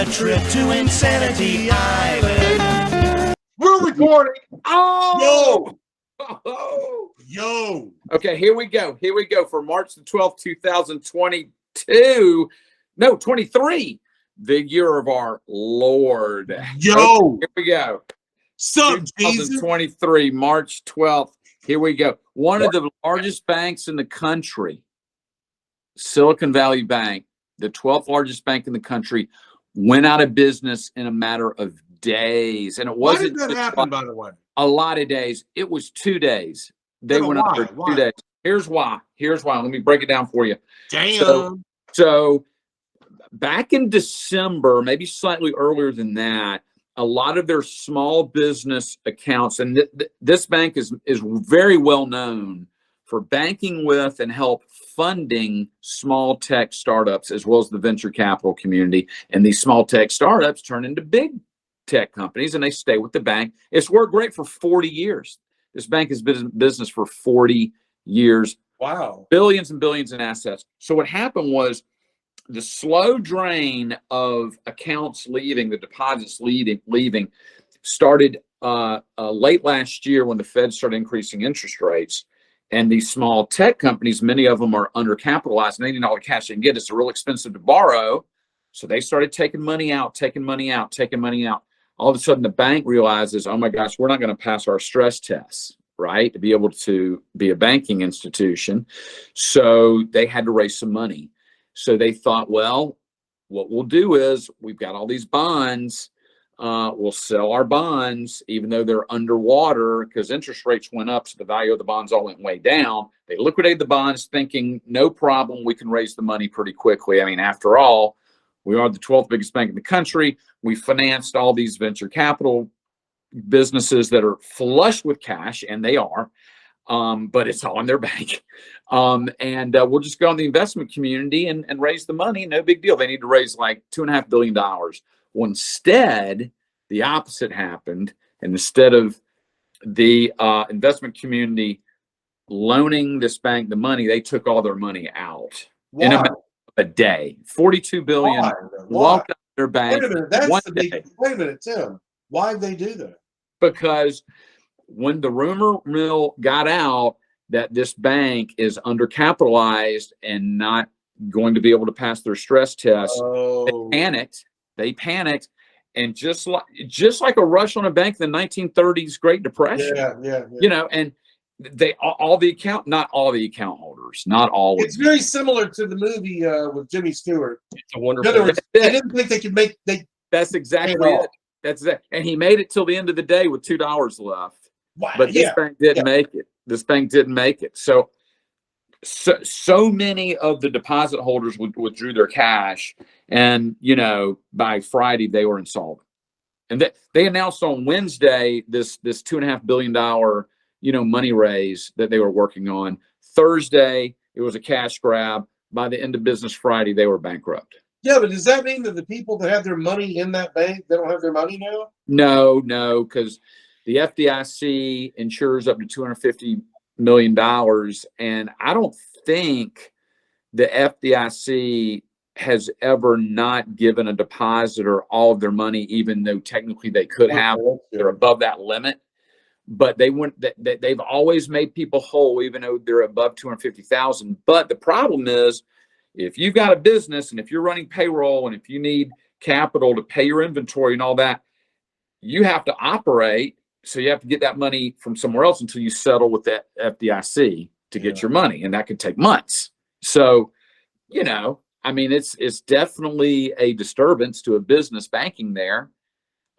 a trip to Insanity Island. We're recording. Oh! Yo. Okay, here we go. Here we go for March the 12th, 2022. No, 23. The year of our Lord. Yo. Okay, here we go. Sup, Jesus? 2023, March 12th. Here we go. One of the largest banks in the country, Silicon Valley Bank, the 12th largest bank in the country, went out of business in a matter of days. And it Why wasn't did that happen, by the way? a lot of days. It was 2 days. They went under 2 days. Here's why. Let me break it down for you. Damn. So back in December, maybe slightly earlier than that, a lot of their small business accounts, and this bank is very well known for banking with and help funding small tech startups as well as the venture capital community. And these small tech startups turn into big tech companies and they stay with the bank. It's worked great for 40 years. This bank has been in business for 40 years. Wow. Billions and billions in assets. So what happened was the slow drain of accounts leaving, the deposits leaving started late last year when the Fed started increasing interest rates. And these small tech companies, many of them are undercapitalized, and they need all the cash they can get. It's real expensive to borrow. So they started taking money out. All of a sudden, the bank realizes, oh my gosh, we're not going to pass our stress tests, right, to be able to be a banking institution. So they had to raise some money. So they thought, well, what we'll do is we've got all these bonds. We'll sell our bonds, even though they're underwater, because interest rates went up. So the value of the bonds all went way down. They liquidated the bonds thinking, no problem, we can raise the money pretty quickly. I mean, after all, we are the 12th biggest bank in the country. We financed all these venture capital businesses that are flush with cash, and they are, but it's all in their bank. We'll just go on the investment community and raise the money. No big deal. They need to raise like $2.5 billion. Well, instead, the opposite happened. And instead of the investment community loaning this bank the money, they took all their money out in a day. 42 billion walked out of their bank. Wait a minute, that's the big. Wait a minute, Tim. Why'd they do that? Because when the rumor mill got out that this bank is undercapitalized and not going to be able to pass their stress test, they panicked, and just like a rush on a bank in the 1930s Great Depression. Yeah. You know, and not all the account holders, not all. It's very similar to the movie with Jimmy Stewart. It's a wonderful. In other words, they didn't think they could make. That's exactly it. That's it. And he made it till the end of the day with $2 left. Wow. But this bank didn't make it. This bank didn't make it. So many of the deposit holders withdrew their cash, and by Friday they were insolvent. And they announced on Wednesday this $2.5 billion money raise that they were working on. Thursday it was a cash grab. By the end of business Friday, they were bankrupt. Yeah, but does that mean that the people that have their money in that bank, they don't have their money now? No, because the FDIC insures up to $250 million, and I don't think the FDIC has ever not given a depositor all of their money, even though technically they could have. They're above that limit, but they've always made people whole, even though they're above 250,000. But the problem is, if you've got a business and if you're running payroll and if you need capital to pay your inventory and all that, you have to operate. So you have to get that money from somewhere else until you settle with the FDIC to get your money. And that could take months. So, it's definitely a disturbance to a business banking there.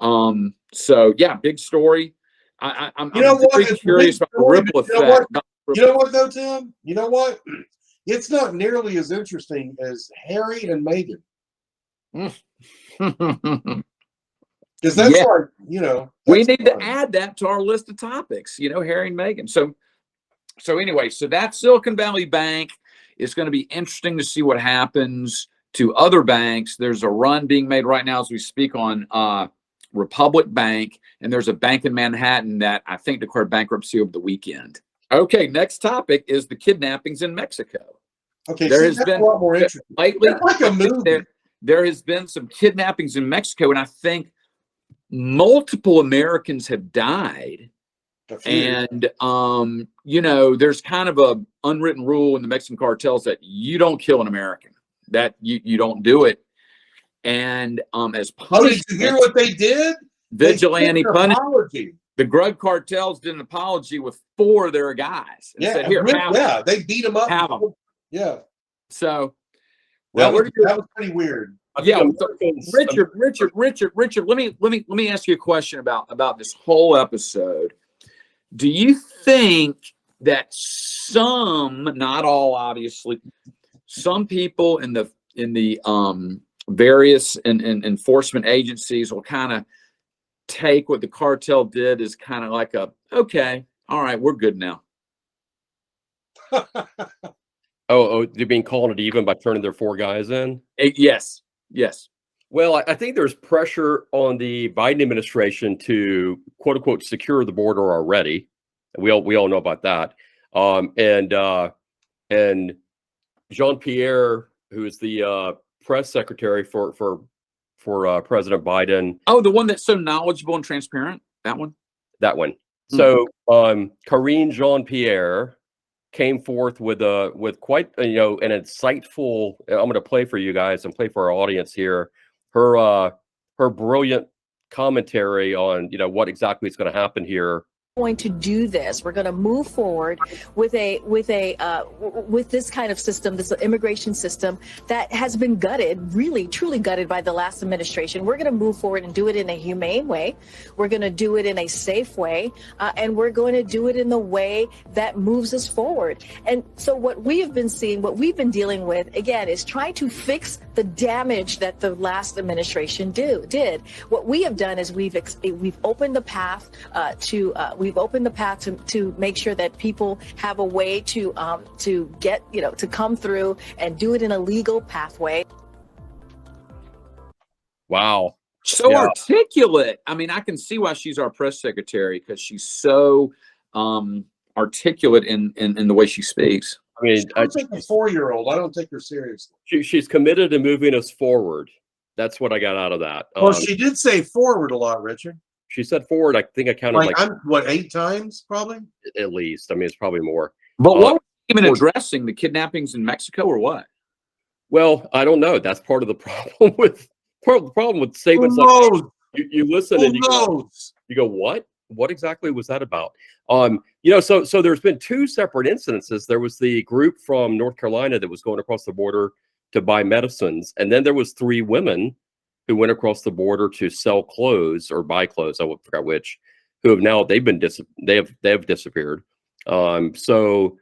Big story. I'm very curious about the ripple effect. You know what though, Tim? You know what? It's not nearly as interesting as Harry and Meghan. Because that's we need to add that to our list of topics, Harry and Meghan. So anyway, that Silicon Valley Bank is going to be interesting to see what happens to other banks. There's a run being made right now as we speak on Republic Bank, and there's a bank in Manhattan that I think declared bankruptcy over the weekend. Okay, next topic is the kidnappings in Mexico. Okay, there has been a lot more interesting. Lately, it's like a movie. there has been some kidnappings in Mexico, and I think multiple Americans have died. A few. And you know, there's kind of a unwritten rule in the Mexican cartels that you don't kill an American, that you don't do it. And as Oh, did you hear what they did? vigilante They did an punishment, apology. the drug cartels did an apology with 4 of their guys and said, "Here, have 'em." Yeah, they beat them up. Have 'em. Yeah, So, that well, was pretty weird. yeah, Richard, let me ask you a question about this whole episode. Do you think that some, not all, obviously, some people in the various enforcement agencies will kind of take what the cartel did as kind of like a, okay, all right, we're good now? Oh, they're being called it even by turning their 4 guys in? Yes. Well, I think there's pressure on the Biden administration to quote unquote secure the border already. We all know about that. And Jean-Pierre, who is the press secretary for President Biden. Oh, the one that's so knowledgeable and transparent. That one. That one. So Karine Jean-Pierre came forth with quite an insightful. I'm going to play for you guys and play for our audience here. Her brilliant commentary on what exactly is going to happen here. Going to do this. We're going to move forward with this kind of system, this immigration system that has been gutted, really truly gutted by the last administration. We're going to move forward and do it in a humane way. We're going to do it in a safe way, and we're going to do it in the way that moves us forward. And so what we have been seeing, what we've been dealing with, again, is trying to fix the damage that the last administration did. What we have done is we've opened the path to make sure that people have a way to get, to come through and do it in a legal pathway. Wow. So articulate. I mean, I can see why she's our press secretary, because she's so articulate in the way she speaks. I mean, I think a 4-year-old. I don't take her seriously. She's committed to moving us forward. That's what I got out of that. Well, she did say forward a lot, Richard. She said forward. I think I counted like 8 times, probably. At least. I mean, it's probably more. But what was she even addressing? The kidnappings in Mexico, or what? Well, I don't know. That's part of the problem with statements like that. You listen and you go, what? What exactly was that about? So there's been 2 separate incidences. There was the group from North Carolina that was going across the border to buy medicines, and then there was 3 women who went across the border to sell clothes or buy clothes. I forgot which. Who have now they have disappeared. So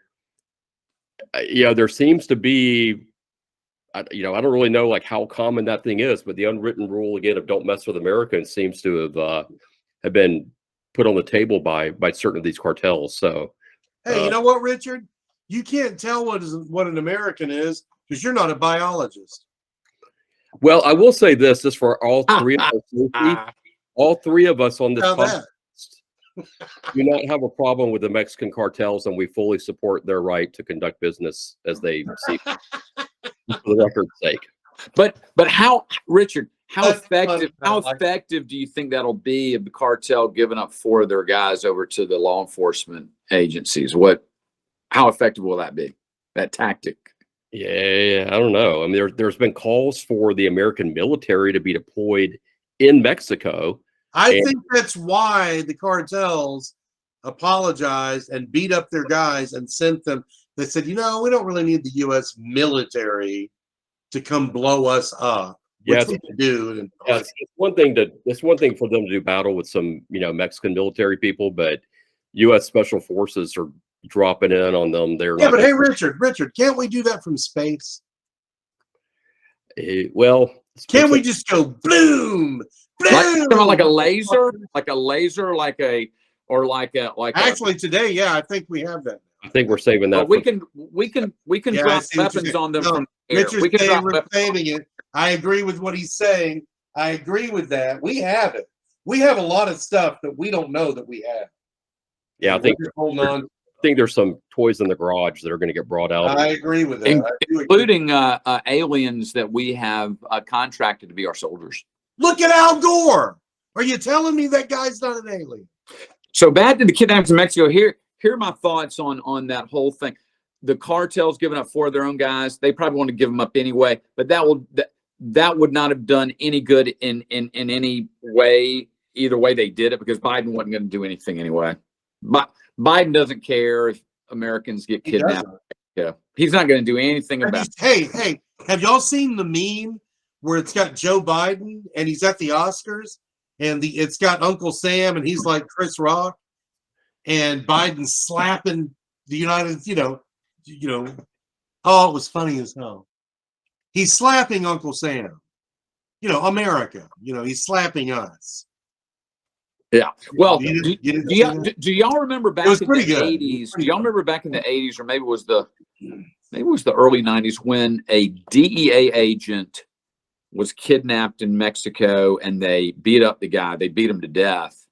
there seems to be. I don't really know like how common that thing is, but the unwritten rule again of don't mess with Americans seems to have been put on the table by certain of these cartels. So, hey, you know what, Richard? You can't tell what an American is because you're not a biologist. Well, I will say this for all 3 of us, all 3 of us on this podcast do not have a problem with the Mexican cartels, and we fully support their right to conduct business as they see. For the record's sake. But how, Richard, how effective do you think that'll be of the cartel giving up 4 of their guys over to the law enforcement agencies? How effective will that be? That tactic? Yeah, I don't know. I mean, there's been calls for the American military to be deployed in Mexico. I think that's why the cartels apologized and beat up their guys and sent them. They said, we don't really need the U.S. military to come blow us up. Yes, it's one thing for them to do battle with some, Mexican military people, but U.S. Special Forces are dropping in on them. But hey, Richard, can't we do that from space? Well, can't we just go boom, boom, like a laser, Actually, today, yeah, I think we have that. I think we're saving that. We can drop weapons on them from the air. We can saving it. I agree with what he's saying. I agree with that. We have it. We have a lot of stuff that we don't know that we have. Yeah, I think we're holding on. think there's some toys in the garage that are going to get brought out. I agree with that. I do agree. Including aliens that we have contracted to be our soldiers. Look at Al Gore. Are you telling me that guy's not an alien? So back to the kidnappings in Mexico. Here are my thoughts on that whole thing. The cartel's giving up 4 of their own guys. They probably want to give them up anyway, but that would not have done any good in any way, either way they did it, because Biden wasn't going to do anything anyway. But Biden doesn't care if Americans get kidnapped. Yeah, he's not going to do anything about it. Hey, have y'all seen the meme where it's got Joe Biden and he's at the Oscars and it's got Uncle Sam and he's like Chris Rock and Biden slapping the United, oh, it was funny as hell. He's slapping Uncle Sam, America, he's slapping us. Yeah. Well, do y'all remember back in the 80s? Do y'all remember back in the 80s, or maybe it was the early 90s, when a DEA agent was kidnapped in Mexico and they beat up the guy? They beat him to death.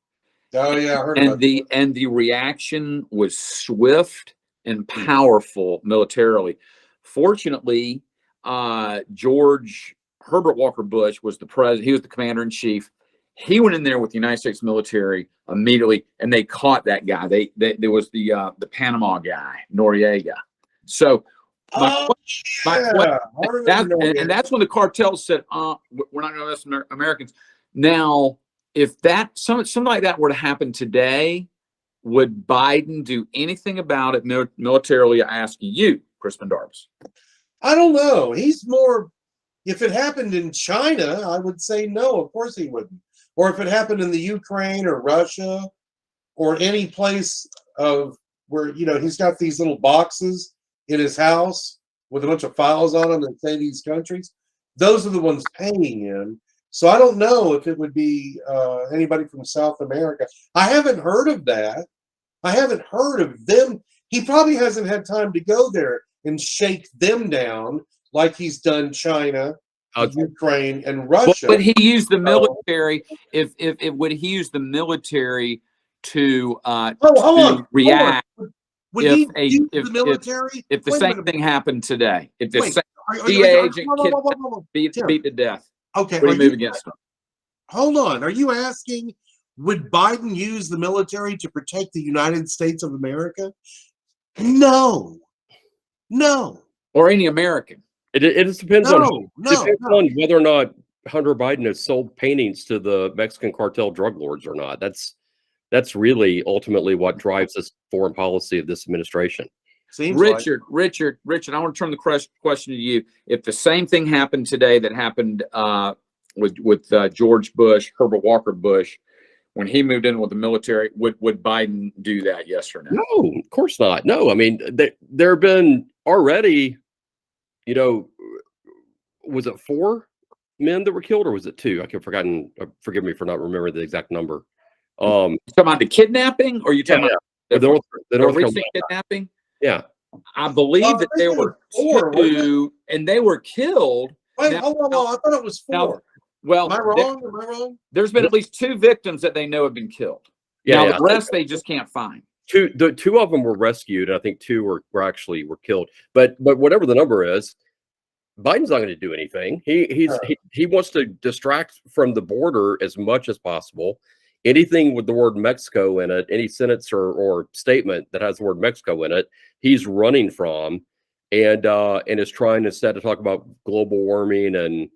Oh yeah, I heard and about the reaction was swift and powerful militarily. Fortunately, George Herbert Walker Bush was the president. He was the commander in chief. He went in there with the United States military immediately, and they caught that guy. There was the Panama guy, Noriega. So that's when the cartels said, "We're not going to arrest Americans." Now, if something like that were to happen today, would Biden do anything about it militarily? I ask you, Crispin Darbus. I don't know. He's more. If it happened in China, I would say no. Of course he wouldn't. Or if it happened in the Ukraine or Russia or any place of where, he's got these little boxes in his house with a bunch of files on them that say these countries, those are the ones paying him. So I don't know if it would be anybody from South America. I haven't heard of that. I haven't heard of them. He probably hasn't had time to go there and shake them down like he's done China, Ukraine, and Russia. But he used the military. If would he use the military to react? Would he use the military? If the same thing happened today, if the same DEA agent beat to death, okay, would he move against him? Hold on. Are you asking, would Biden use the military to protect the United States of America? No. Or any American. It just depends on whether or not Hunter Biden has sold paintings to the Mexican cartel drug lords or not. That's really ultimately what drives this foreign policy of this administration. Richard, I want to turn the question to you. If the same thing happened today that happened with George Bush, Herbert Walker Bush, when he moved in with the military, would Biden do that? Yes or no? No, of course not. No, I mean, there have been already, was it 4 men that were killed, or was it 2? I can forgotten. Forgive me for not remembering the exact number. You talking about the kidnapping, or you talking about the recent kidnapping? Yeah, I believe that there were 2, and they were killed. Wait, hold on. I thought it was 4. Well, am I wrong? There's been at least 2 victims that they know have been killed. The rest they just can't find. 2 of them were rescued. I think 2 were actually killed. But whatever the number is, Biden's not going to do anything. He wants to distract from the border as much as possible. Anything with the word Mexico in it, any sentence or statement that has the word Mexico in it, he's running from, and is trying instead to talk about global warming and.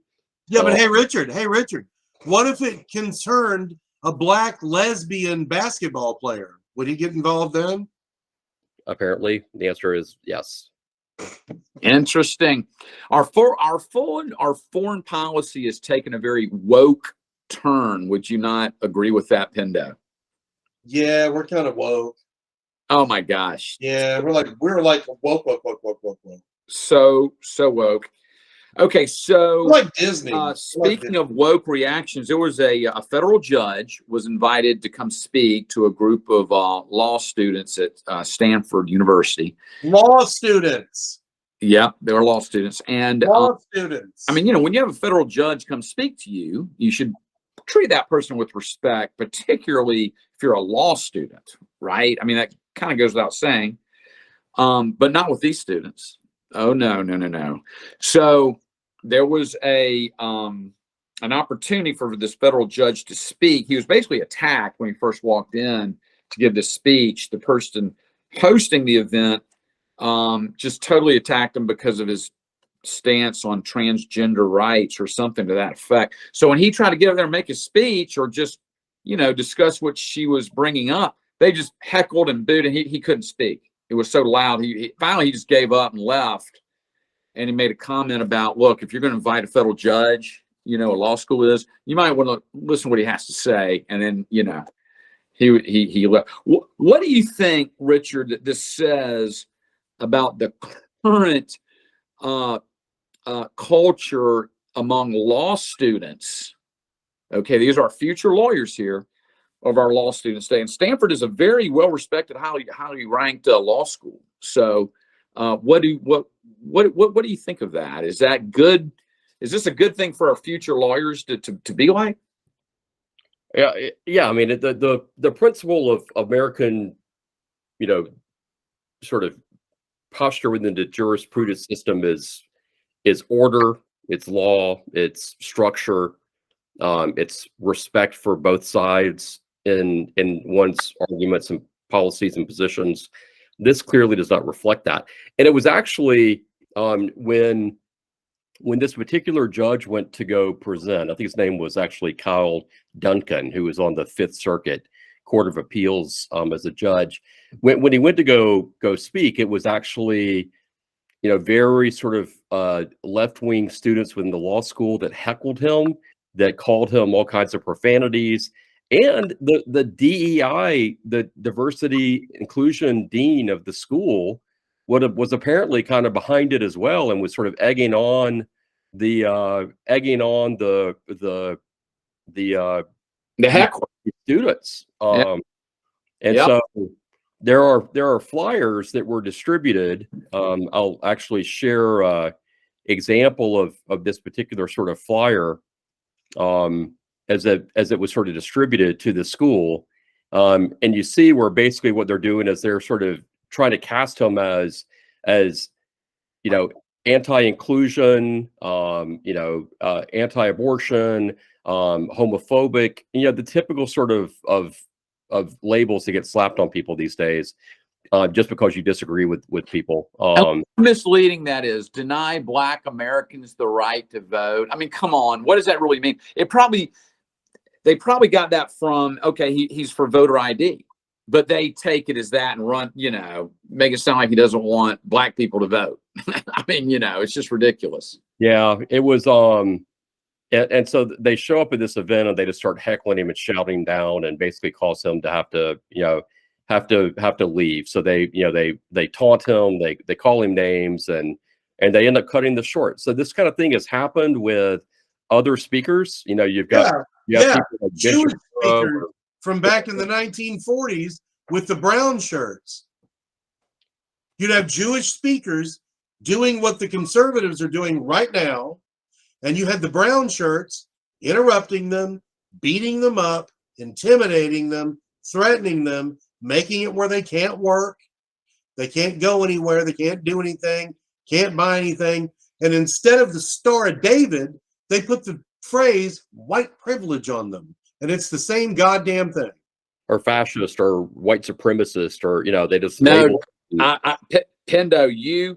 Yeah, but hey, Richard, what if it concerned a black lesbian basketball player? Would he get involved then? Apparently, the answer is yes. Interesting. Our foreign policy has taken a very woke turn. Would you not agree with that, Pendo? Yeah, we're kind of woke. Oh my gosh. Yeah, we're like woke. So woke. Okay, so like Disney. Speaking of woke reactions, there was a federal judge was invited to come speak to a group of law students at Stanford University. Law students. Yeah, they were law students, and law students. I mean, when you have a federal judge come speak to you, you should treat that person with respect, particularly if you're a law student, right? I mean, that kind of goes without saying. but not with these students. Oh, no, no, no, no. So there was an opportunity for this federal judge to speak. He was basically attacked when he first walked in to give this speech. The person hosting the event just totally attacked him because of his stance on transgender rights or something to that effect. So when he tried to get up there and make a speech or just, discuss what she was bringing up, they just heckled and booed, and he couldn't speak. It was so loud. He finally just gave up and left. And he made a comment about, look, if you're going to invite a federal judge, a law school is, you might want to listen to what he has to say. And then, he left. What do you think, Richard, that this says about the current culture among law students? Okay, these are future lawyers here of our law students today. And Stanford is a very well-respected, highly ranked law school. So what do you think of that? Is that good? Is this a good thing for our future lawyers to be like? Yeah. I mean, the principle of American, sort of posture within the jurisprudence system is order, it's law, it's structure, it's respect for both sides in one's arguments and policies and positions. This clearly does not reflect that. And it was actually when this particular judge went to go present, I think his name was actually Kyle Duncan, who was on the Fifth Circuit Court of Appeals as a judge. When he went to go speak, it was actually, very sort of left-wing students within the law school that heckled him, that called him all kinds of profanities. And the DEI, the diversity inclusion dean of the school, was apparently kind of behind it as well, and was sort of egging on the heckler students. Yeah. And Yep. so there are flyers that were distributed. I'll actually share an example of this particular sort of flyer as it was sort of distributed to the school. And you see where basically what they're doing is they're sort of trying to cast him as anti-inclusion, anti-abortion, homophobic, the typical sort of labels that get slapped on people these days, just because you disagree with people. How misleading that is. Deny Black Americans the right to vote. I mean, come on, what does that really mean? They probably got that from, okay, he's for voter ID. But they take it as that and run, make it sound like he doesn't want Black people to vote. I mean, it's just ridiculous. Yeah, it was. And so they show up at this event and they just start heckling him and shouting down and basically cause him to have to leave. So they taunt him, they call him names, and they end up cutting the short. So this kind of thing has happened with other speakers. You've got people like Jewish Bishop speakers from back in the 1940s with the brown shirts. You'd have Jewish speakers doing what the conservatives are doing right now, and you had the brown shirts interrupting them, beating them up, intimidating them, threatening them, making it where they can't work, they can't go anywhere, they can't do anything, can't buy anything. And instead of the Star of David, they put the phrase white privilege on them. And it's the same goddamn thing. or fascist or white supremacist, or they just No, Pendo,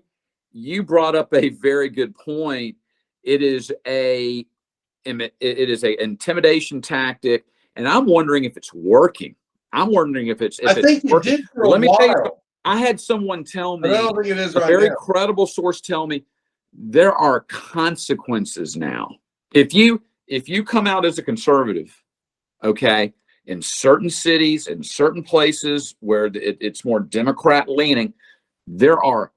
you brought up a very good point. It is a intimidation tactic, and I'm wondering if it's working. I'm wondering if it's working. Did for a Let me tell you, while. I had someone tell me, I don't think it is a right very now. credible source tell me, there are consequences now. If you come out as a conservative, okay, in certain cities, in certain places where it's more Democrat leaning, there are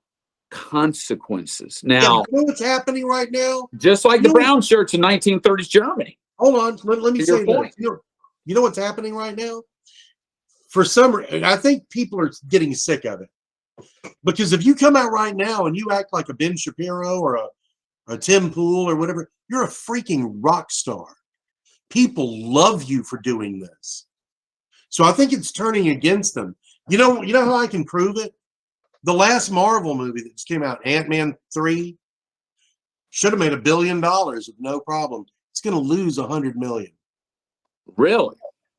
consequences. Now, you know what's happening right now? just like the brown shirts in 1930s Germany. Hold on, let me To say your point. this. You know what's happening right now? For some reason, I think people are getting sick of it. Because if you come out right now and you act like a Ben Shapiro or a Tim Pool or whatever, you're a freaking rock star. People love you for doing this. So I think it's turning against them. You know how I can prove it? The last Marvel movie that just came out, Ant-Man 3, should have made $1 billion with no problem. It's going to lose 100 million. Really?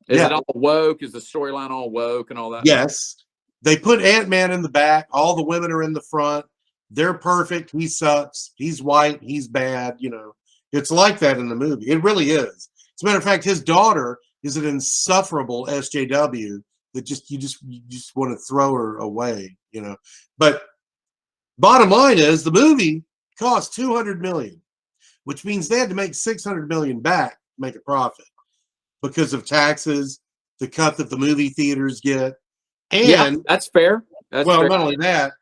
Is Yeah. it all woke? Is the storyline all woke and all that? Yes. They put Ant-Man in the back. All the women are in the front. They're perfect. He sucks. He's white. He's bad. You know, it's like that in the movie. It really is. As a matter of fact, his daughter is an insufferable SJW that you just want to throw her away, you know. But bottom line is the movie cost 200 million, which means they had to make 600 million back to make a profit because of taxes, the cut that the movie theaters get. And Yeah, that's fair. That's well, fair. not only that,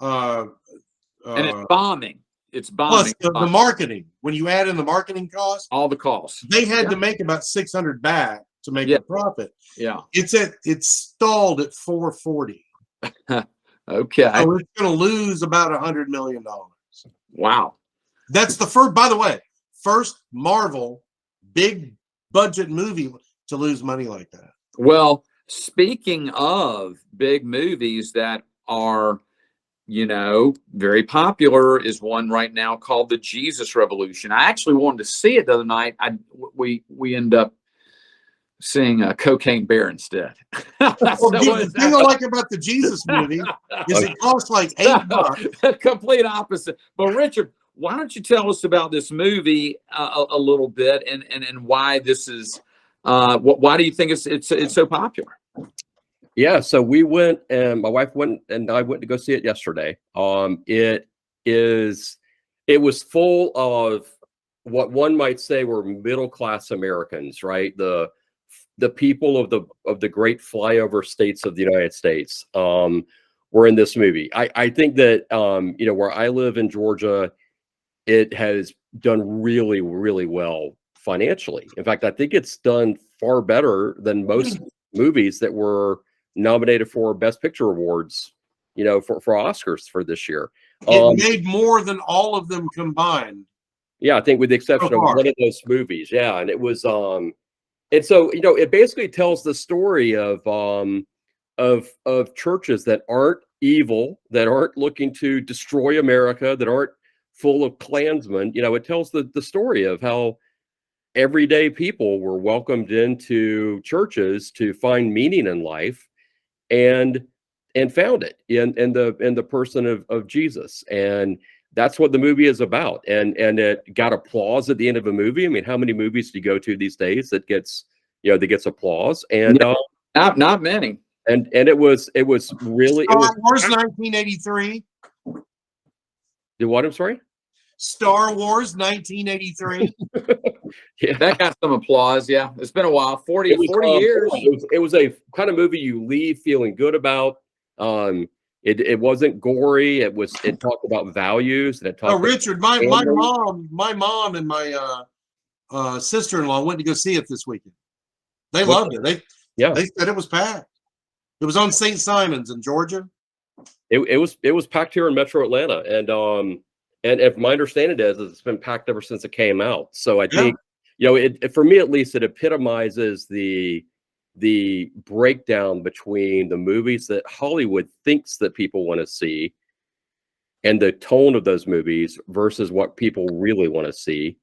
And it's bombing. It's plus bombing. the marketing. When you add in the marketing cost, all the costs. they had Yeah. to make about 600 back to make Yeah. a profit. Yeah. It's stalled at 440. Okay. So it's going to lose about $100 million. Wow. That's the first, by the way, first Marvel big budget movie to lose money like that. Well, speaking of big movies that are, you know, very popular, is one right now called The Jesus Revolution. I actually wanted to see it the other night. We end up seeing Cocaine Bear instead. Well, the thing I like about the Jesus movie is it costs like $8. Complete opposite. But Richard, why don't you tell us about this movie a little bit, and why this is why do you think it's so popular? Yeah, so we went, and my wife went, and I went to go see it yesterday. It was full of what one might say were middle class Americans, right? The people of the great flyover states of the United States were in this movie. I think that you know, where I live in Georgia, it has done really, really well financially. In fact, I think it's done far better than most movies that were nominated for Best Picture awards, you know, for Oscars for this year. It made more than all of them combined. Yeah, I think with the exception of one of those movies. Yeah, and it was and so, you know, it basically tells the story of churches that aren't evil, that aren't looking to destroy America, that aren't full of Klansmen. You know, it tells the story of how everyday people were welcomed into churches to find meaning in life, and found it in the person of Jesus. And that's what the movie is about. And it got applause at the end of a movie. I mean, how many movies do you go to these days that gets applause? And not many. And it was really Star Wars 1983. The what? I'm sorry. Star Wars 1983. Yeah, That got some applause. Yeah, it's been a while. 40 years. It was a kind of movie you leave feeling good about. It wasn't gory. It talked about values. And it talked Richard, my mom and my sister-in-law went to go see it this weekend. They loved it. They said it was packed. It was on St. Simon's in Georgia. It was packed here in Metro Atlanta, and if my understanding is it's been packed ever since it came out. So I think, you know, it for me at least, it epitomizes the breakdown between the movies that Hollywood thinks that people want to see and the tone of those movies versus what people really want to see.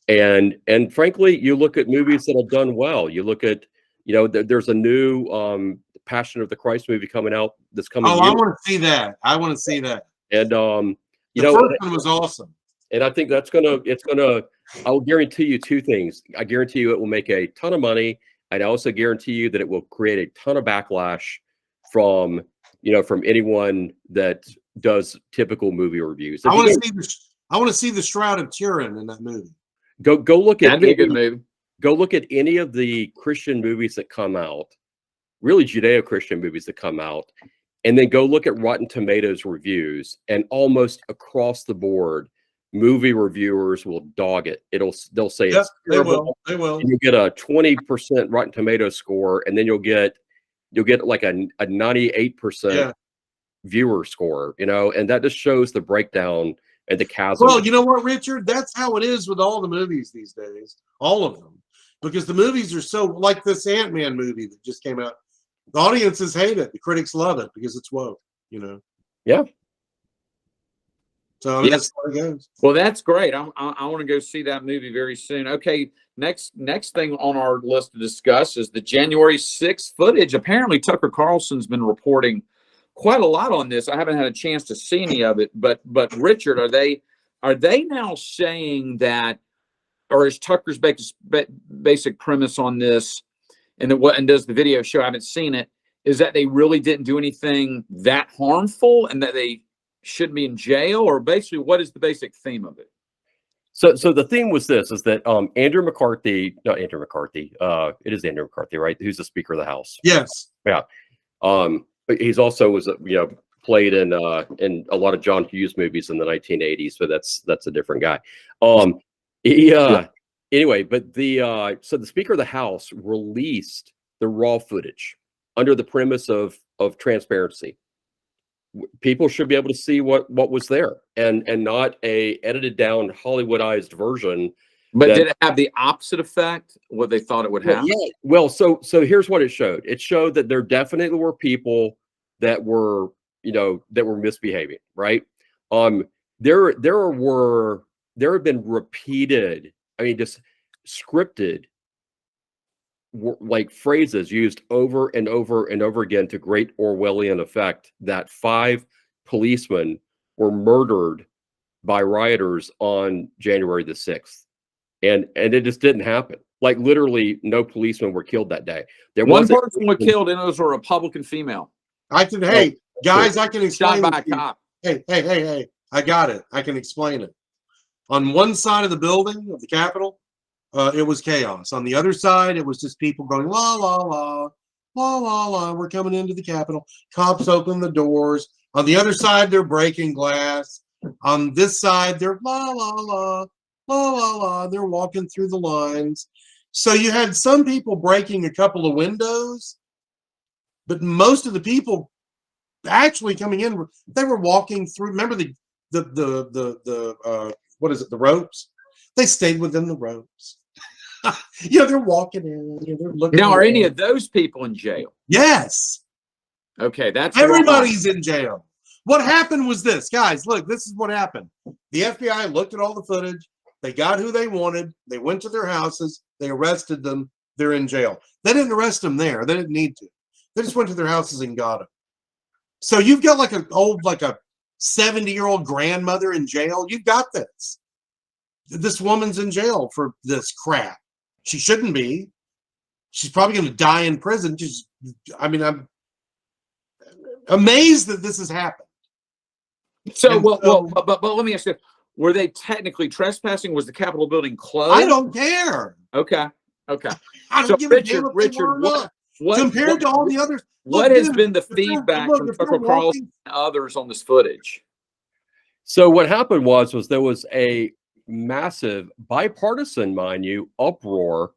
And frankly, you look at movies that have done well. You look at, you know, there's a new Passion of the Christ movie coming out this coming year. I want to see that. And you the know, first one was awesome. And I think it's gonna I'll guarantee you two things. I guarantee you it will make a ton of money. I'd also guarantee you that it will create a ton of backlash from anyone that does typical movie reviews. I want to see the Shroud of Turin in that movie. Go look at That'd be a good movie. Go look at any of the Christian movies that come out, really Judeo-Christian movies that come out, and then go look at Rotten Tomatoes reviews, and almost across the board, movie reviewers will dog it. They'll say it's terrible. They will. And you get a 20% Rotten Tomatoes score, and then you'll get like a 98% viewer score, you know, and that just shows the breakdown and the chasm. Well, you know what, Richard? That's how it is with all the movies these days. All of them. Because the movies are so, like this Ant-Man movie that just came out. The audiences hate it. The critics love it because it's woke, you know. Yeah. So Yeah. that's how it goes. Well, that's great. I want to go see that movie very soon. Okay, next thing on our list to discuss is the January 6th footage. Apparently, Tucker Carlson's been reporting quite a lot on this. I haven't had a chance to see any of it, but Richard, are they now saying that, or is Tucker's basic premise on this, and does the video show? I haven't seen it. Is that they really didn't do anything that harmful, and that they shouldn't be in jail, or basically what is the basic theme of it? So the theme was this: is that Andrew McCarthy, not Andrew McCarthy, it is Andrew McCarthy, right? Who's the Speaker of the House? Yes. Yeah. But he's also played in a lot of John Hughes movies in the 1980s, but that's a different guy. Anyway, but so the Speaker of the House released the raw footage under the premise of transparency. People should be able to see what was there, and not a edited down Hollywoodized version. But did it have the opposite effect, what they thought it would have? Yeah. Well, so here's what it showed. It showed that there definitely were people that were misbehaving, right? There have been repeated, just scripted like phrases used over and over and over again to great Orwellian effect that 5 policemen were murdered by rioters on January the 6th. And it just didn't happen. Like literally no policemen were killed that day. One person was killed, and it was a Republican female. Hey, guys, I can explain. Shot by a cop. Hey, I got it. I can explain it. On one side of the building of the Capitol, it was chaos. On the other side, it was just people going, la, la, la, la, la, la. We're coming into the Capitol. Cops open the doors. On the other side, they're breaking glass. On this side, they're la, la, la, la, la, la. They're walking through the lines. So you had some people breaking a couple of windows, but most of the people actually coming in, they were walking through. Remember the what is it? The ropes. They stayed within the ropes. They're walking in. They're looking. Now, are any of those people in jail? Yes. Okay, that's everybody's in jail. What happened was this, guys. Look, this is what happened. The FBI looked at all the footage. They got who they wanted. They went to their houses. They arrested them. They're in jail. They didn't arrest them there. They didn't need to. They just went to their houses and got them. So you've got like a 70-year-old grandmother in jail. You've got this. This woman's in jail for this crap. She shouldn't be. She's probably going to die in prison. I'm amazed that this has happened. So, but let me ask you: were they technically trespassing? Was the Capitol building closed? I don't care. Okay. I don't give a damn if they were or not. Compared to all the others. What has been the feedback from Tucker Carlson and others on this footage? So what happened was there was a massive bipartisan, mind you, uproar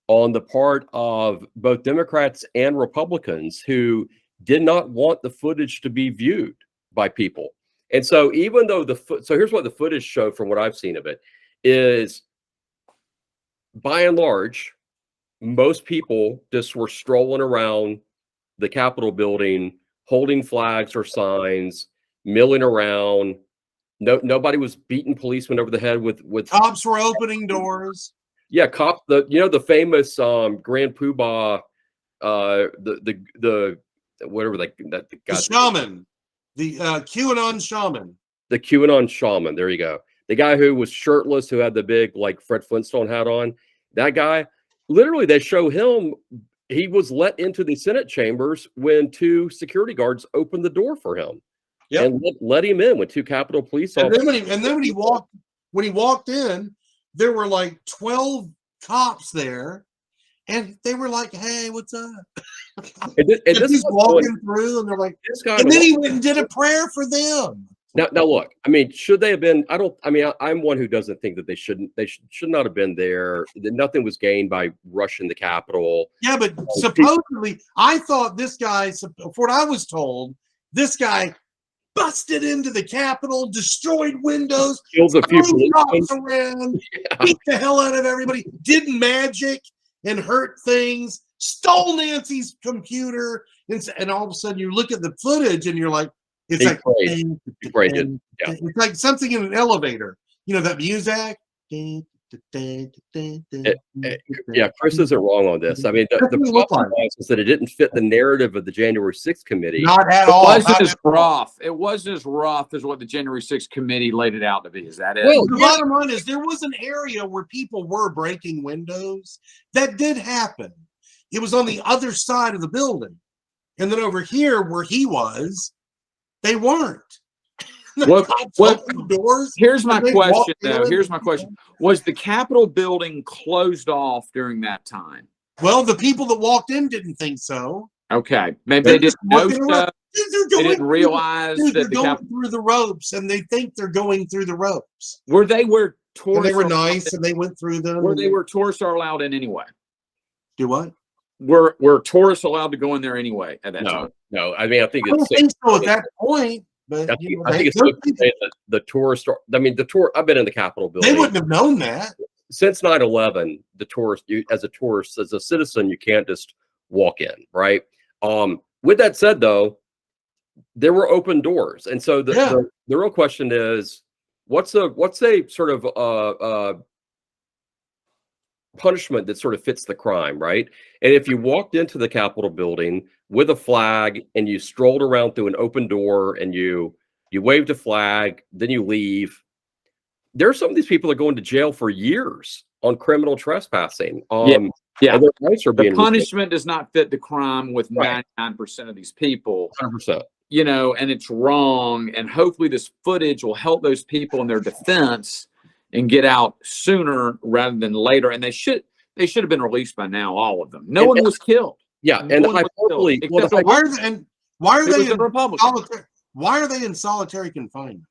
on the part of both Democrats and Republicans who did not want the footage to be viewed by people. And so even though so here's what the footage showed from what I've seen of it is, by and large, most people just were strolling around the Capitol building, holding flags or signs, milling around. Nobody was beating policemen over the head with cops were opening doors. Yeah, the famous Grand Poobah, the whatever that the guy, shaman, the QAnon shaman. The QAnon shaman. There you go. The guy who was shirtless, who had the big like Fred Flintstone hat on. That guy, literally, they show him. He was let into the Senate chambers when 2 security guards opened the door for him. Yep. And let him in with 2 Capitol police officers. And then when he walked in, there were like 12 cops there, and they were like, "Hey, what's up?" And he's walking through, and they're like, and then he went and did a prayer for them. Now look, should they have been? I'm one who doesn't think that they should not have been there. Nothing was gained by rushing the Capitol. Yeah, but supposedly, I thought this guy, for what I was told, this guy busted into the Capitol, destroyed windows, killed a few cops around, beat the hell out of everybody, did magic and hurt things, stole Nancy's computer, and all of a sudden you look at the footage and you're like, It's He like prayed. He prayed it. Yeah. it's like something in an elevator. You know that music. Yeah, Chris isn't wrong on this. I mean, the That's what it looked problem like. was is that it didn't fit the narrative of the January 6th committee. Not at It all. wasn't not as at all. rough. It wasn't as rough as what the January 6th committee laid it out to be. Is that it? Well, The yeah. bottom line is there was an area where people were breaking windows. That did happen. It was on the other side of the building. And then over here where he was, they weren't. The What- cops what- opened the doors. Here's my and they question, walked though. in. Here's my question. Was the Capitol building closed off during that time? Well, the people that walked in didn't think so. Okay. Maybe They're they just didn't know walking around. stuff. They're They going didn't through- realize dude, they're that the going Capitol. through the ropes, and they think they're going through the ropes. Were they where And tourists they were are- nice, and they went through them. Where and they were tourists are allowed in anyway? do what? Were tourists allowed to go in there anyway at that No, time? no. I mean, I think I don't it's safe. think so at that point. But I you think, know, I think it's those safe to people- say that the tourist. I mean, the tour. I've been in the Capitol they building wouldn't have known that. since 9/11. The tourist, as a tourist, as a citizen, you can't just walk in, right? With that said, though, there were open doors, and so Yeah. the real question is, what's a sort of punishment that sort of fits the crime, right? And if you walked into the Capitol building with a flag and you strolled around through an open door and you waved a flag, then you leave, there are some of these people that are going to jail for years on criminal trespassing. Yeah. And their rights are The being punishment does not fit the crime with Right. 99% of these people. 100%. You know, and it's wrong. And hopefully this footage will help those people in their defense and get out sooner rather than later. And they should have been released by now, all of them. No And- one was killed. Yeah, No and the one was hyperbole. killed, Well, the except So why are It was they the in Republicans. solitary? Why are they in solitary confinement?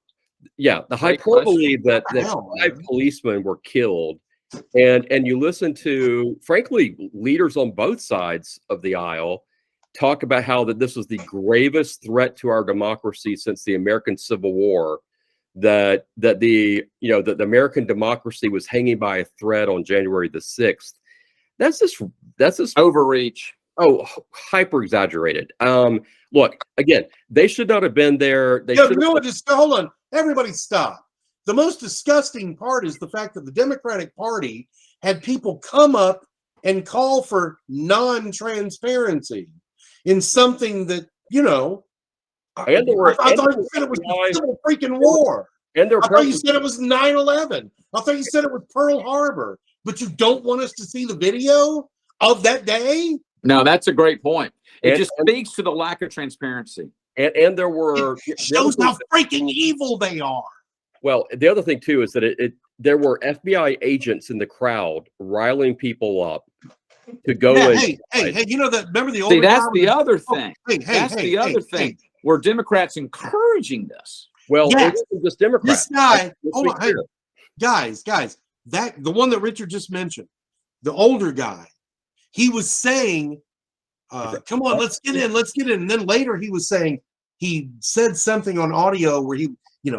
Yeah, the Great hyperbole that What the hell, 5 man? policemen were killed, and you listen to, frankly, leaders on both sides of the aisle talk about how that this was the gravest threat to our democracy since the American Civil War, that the American democracy was hanging by a thread on January the 6th. That's just Overreach. hyper exaggerated. Look, again, they should not have been there. They Yeah, should no, have. just hold on. Everybody stop. The most disgusting part is the fact that the Democratic Party had people come up and call for non-transparency in something that, you know, And there were- I thought you said it was the Civil freaking war. And their I thought you president- said it was 9/11. I thought you said it was Pearl Harbor. But you don't want us to see the video of that day? No, that's a great point. It And- just speaks to the lack of transparency. and there were It shows how freaking evil they are. well, the other thing too is that there were FBI agents in the crowd riling people up to go Yeah, in. hey, you know that? Remember the older See, that's guy the with- other Oh, thing. Hey, That's the other thing. Were Democrats encouraging this? Well, Yes. it wasn't just Democrats. This guy, Let's be hold on, hey, clear. guys, that the one that Richard just mentioned, the older guy, he was saying, "Come on, let's get in." And then later he was saying he said something on audio where he,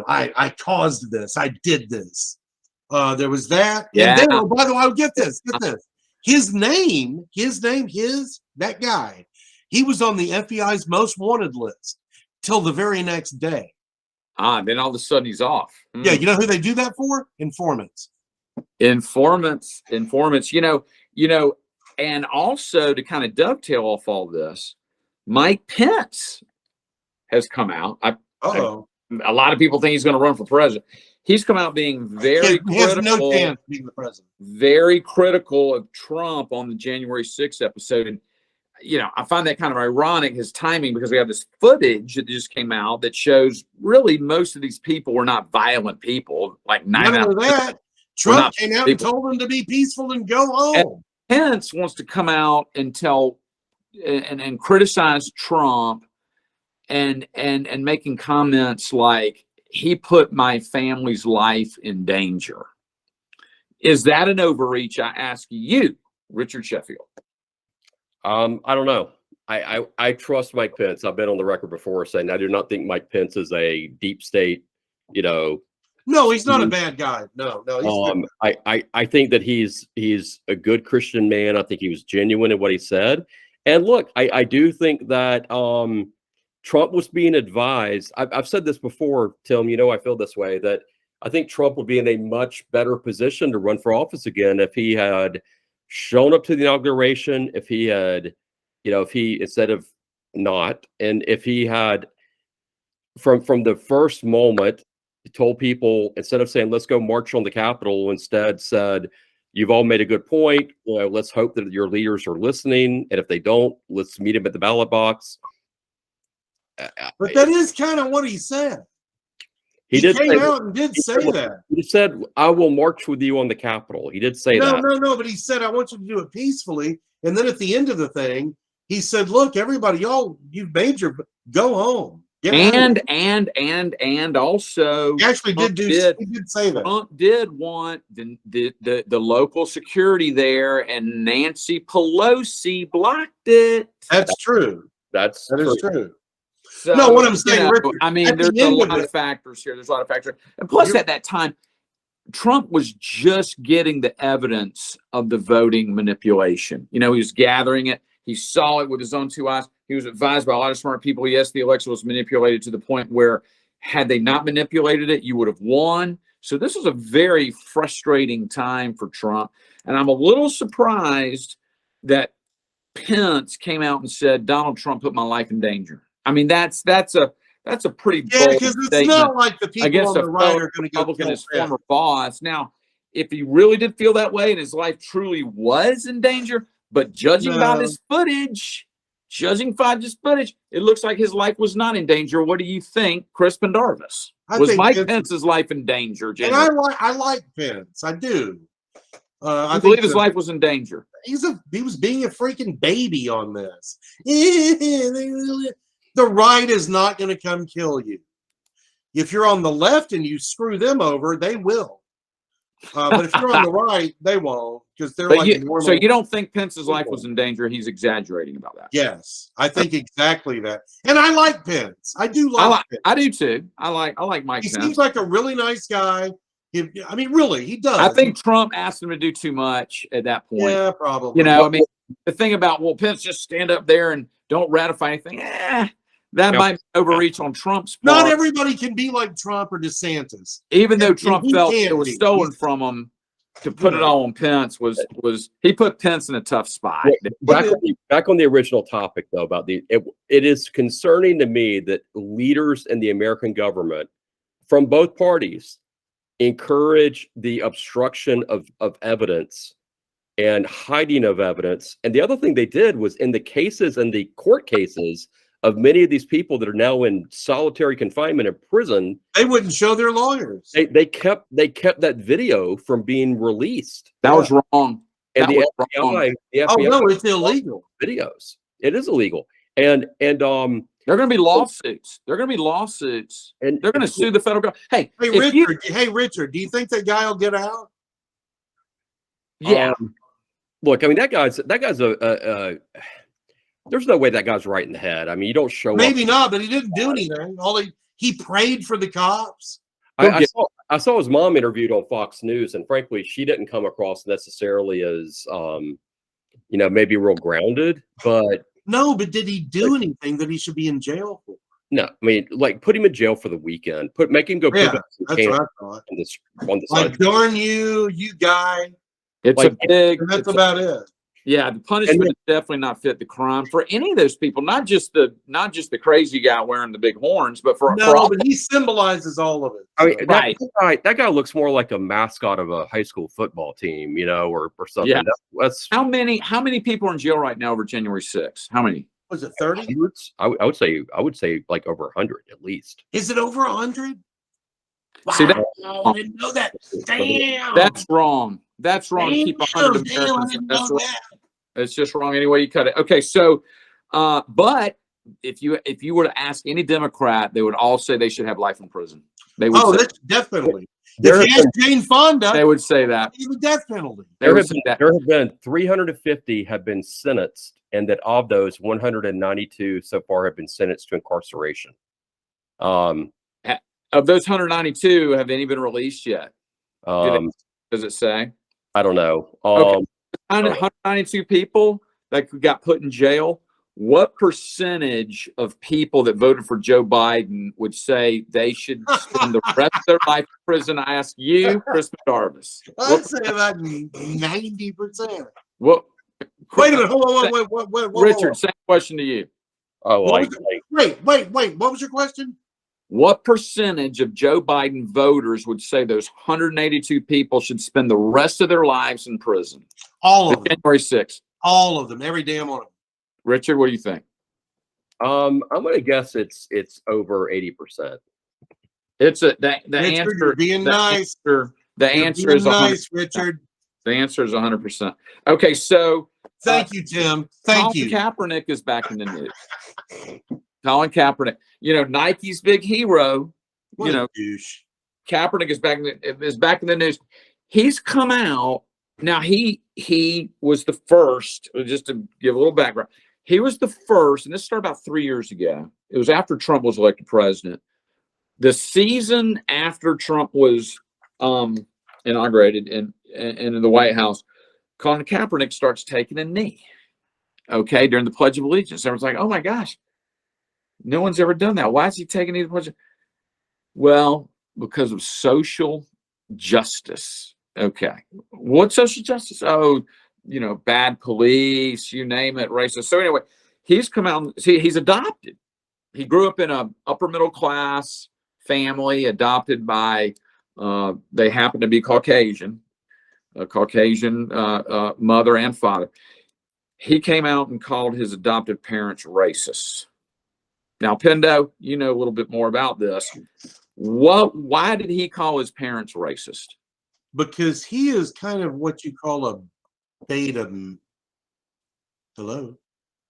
I caused this, I did this. There was that, Yeah. and then oh, by the way, get this. That guy, he was on the FBI's most wanted list till the very next day. Then all of a sudden he's off. Yeah, you know who they do that for? Informants. Informants, and also to kind of dovetail off all this, Mike Pence has come out. Uh-oh. A lot of people think he's going to run for president. He's come out being very He has critical, no chance of being the president. very critical of Trump on the January 6th episode. And, I find that kind of ironic, his timing, because we have this footage that just came out that shows really most of these people were not violent people. Like None 9 of that. We're Trump not came out people. and told them to be peaceful and go home. Pence wants to come out and tell and criticize Trump and making comments like he put my family's life in danger. Is that an overreach? I ask you, Richard Sheffield. I don't know. I trust Mike Pence. I've been on the record before saying I do not think Mike Pence is a deep state, No, he's not a bad guy. No, he's I think that he's a good Christian man. I think he was genuine in what he said. And look, I do think that Trump was being advised. I've said this before, Tim. You know, I feel this way, that I think Trump would be in a much better position to run for office again if he had shown up to the inauguration, if he had, you know, if he, instead of not, and if he had from the first moment told people, instead of saying let's go march on the Capitol, instead said, you've all made a good point, you know, let's hope that your leaders are listening, and if they don't, let's meet them at the ballot box. But that is kind of what he said. He did came say, out and did say that. He said, I will march with you on the Capitol. He did say that. No, but he said, I want you to do it peacefully. And then at the end of the thing, he said, look, everybody, y'all, you've made your, go home. And also, he actually he did say that. Trump did want the local security there, and Nancy Pelosi blocked it. That's true. That is true. So, no, what I'm saying, Richard, I mean, there's a lot of factors here. There's a lot of factors. And plus, at that time, Trump was just getting the evidence of the voting manipulation. You know, he was gathering it. He saw it with his own two eyes. He was advised by a lot of smart people. Yes, the election was manipulated to the point where had they not manipulated it, you would have won. So this was a very frustrating time for Trump. And I'm a little surprised that Pence came out and said, Donald Trump put my life in danger. I mean, that's a pretty bold because it's not like the people on the right are going to go kill his former boss. Now, if he really did feel that way and his life truly was in danger, but judging by this footage, it looks like his life was not in danger. What do you think, Chris Pendarvis? Was Mike Pence's life in danger, James? And I like Pence. I do. I believe his life was in danger. He was being a freaking baby on this. The right is not going to come kill you. If you're on the left and you screw them over, they will. But if you're on the right, they won't, because they're normal. So you don't think Pence's life was in danger? He's exaggerating about that. Yes, I think exactly that. And I like Pence. I do like Pence. I do too. I like Mike Pence. He seems like a really nice guy. I mean, really, he does. I think Trump asked him to do too much at that point. Yeah, probably. You know, I mean, the thing about, Pence just stand up there and don't ratify anything. That might overreach on Trump's part. Not everybody can be like Trump or DeSantis. Even though Trump felt it was stolen from him, to put it all on Pence was he put Pence in a tough spot. Back on the original topic, though, about it is concerning to me that leaders in the American government from both parties encourage the obstruction of evidence and hiding of evidence. And the other thing they did was, in the cases and the court cases of many of these people that are now in solitary confinement in prison, they wouldn't show their lawyers. They kept that video from being released. That was wrong. And the FBI, oh no, it's illegal. Videos. It is illegal. And there are going to be lawsuits. And they're going to sue the federal government. Hey, Richard, do you think that guy will get out? Yeah. Look, I mean, that guy's there's no way that guy's right in the head. I mean, you don't show up. Maybe not, but he didn't do anything. He prayed for the cops. I saw his mom interviewed on Fox News, and frankly, she didn't come across necessarily as, maybe real grounded. But no, but did he do anything that he should be in jail for? No, I mean, like, put him in jail for the weekend. Make him go. Yeah, that's what I thought. On the like, darn you guy. It's like, that's about it. Yeah, the punishment is definitely not fit the crime for any of those people. Not just the crazy guy wearing the big horns, but for all. But he symbolizes all of it. I mean, that guy looks more like a mascot of a high school football team, or something. Yeah. That's how many people are in jail right now over January 6th? How many? Was it 30? I would say like over 100 at least. Is it over 100? Wow. See, I didn't know that. Damn. That's wrong. That's wrong. Keep 100 Americans. That's wrong. It's just wrong any way you cut it. Okay, so, but if you were to ask any Democrat, they would all say they should have life in prison. They would. That's definitely. If you ask Jane Fonda, they would say that. The death penalty. There have been 350 have been sentenced, and that of those, 192 so far have been sentenced to incarceration. Of those 192, have any been released yet? Does it say? I don't know. Okay. 192 people that got put in jail. what percentage of people that voted for Joe Biden would say they should spend the rest of their life in prison? I ask you, Chris McDarvis. I'd say about 90%. What? Wait a minute. Hold on. Wait, Richard, same question to you. Oh, What wait. What was your question? What percentage of Joe Biden voters would say those 182 people should spend the rest of their lives in prison? All of them. January 6th. All of them. Every damn one of them. Richard, what do you think? I'm gonna guess it's over 80%. It's the Richard, answer. you're being nice. The You're answer being is 100%. nice, Richard. The answer is 100%. Okay, so Thank you, Tim. Thank Colin you. Kaepernick is back in the news. Colin Kaepernick, Nike's big hero. What a douche. Kaepernick is back in the news. He's come out now. He was the first. Just to give a little background, he was the first, and this started about 3 years ago. It was after Trump was elected president. The season after Trump was inaugurated in the White House, Colin Kaepernick starts taking a knee. Okay, during the Pledge of Allegiance, everyone's like, "Oh my gosh, no one's ever done that. Why is he taking a knee to the Pledge?" Well, because of social justice. Okay. What's social justice? Oh, bad police, you name it, racist. So anyway, he's come out. See, he's adopted. He grew up in a upper middle class family, adopted by, they happen to be Caucasian, a Caucasian mother and father. He came out and called his adopted parents racist. Now, Pendo, you know a little bit more about this. Why did he call his parents racist? Because he is kind of what you call a beta. Hello.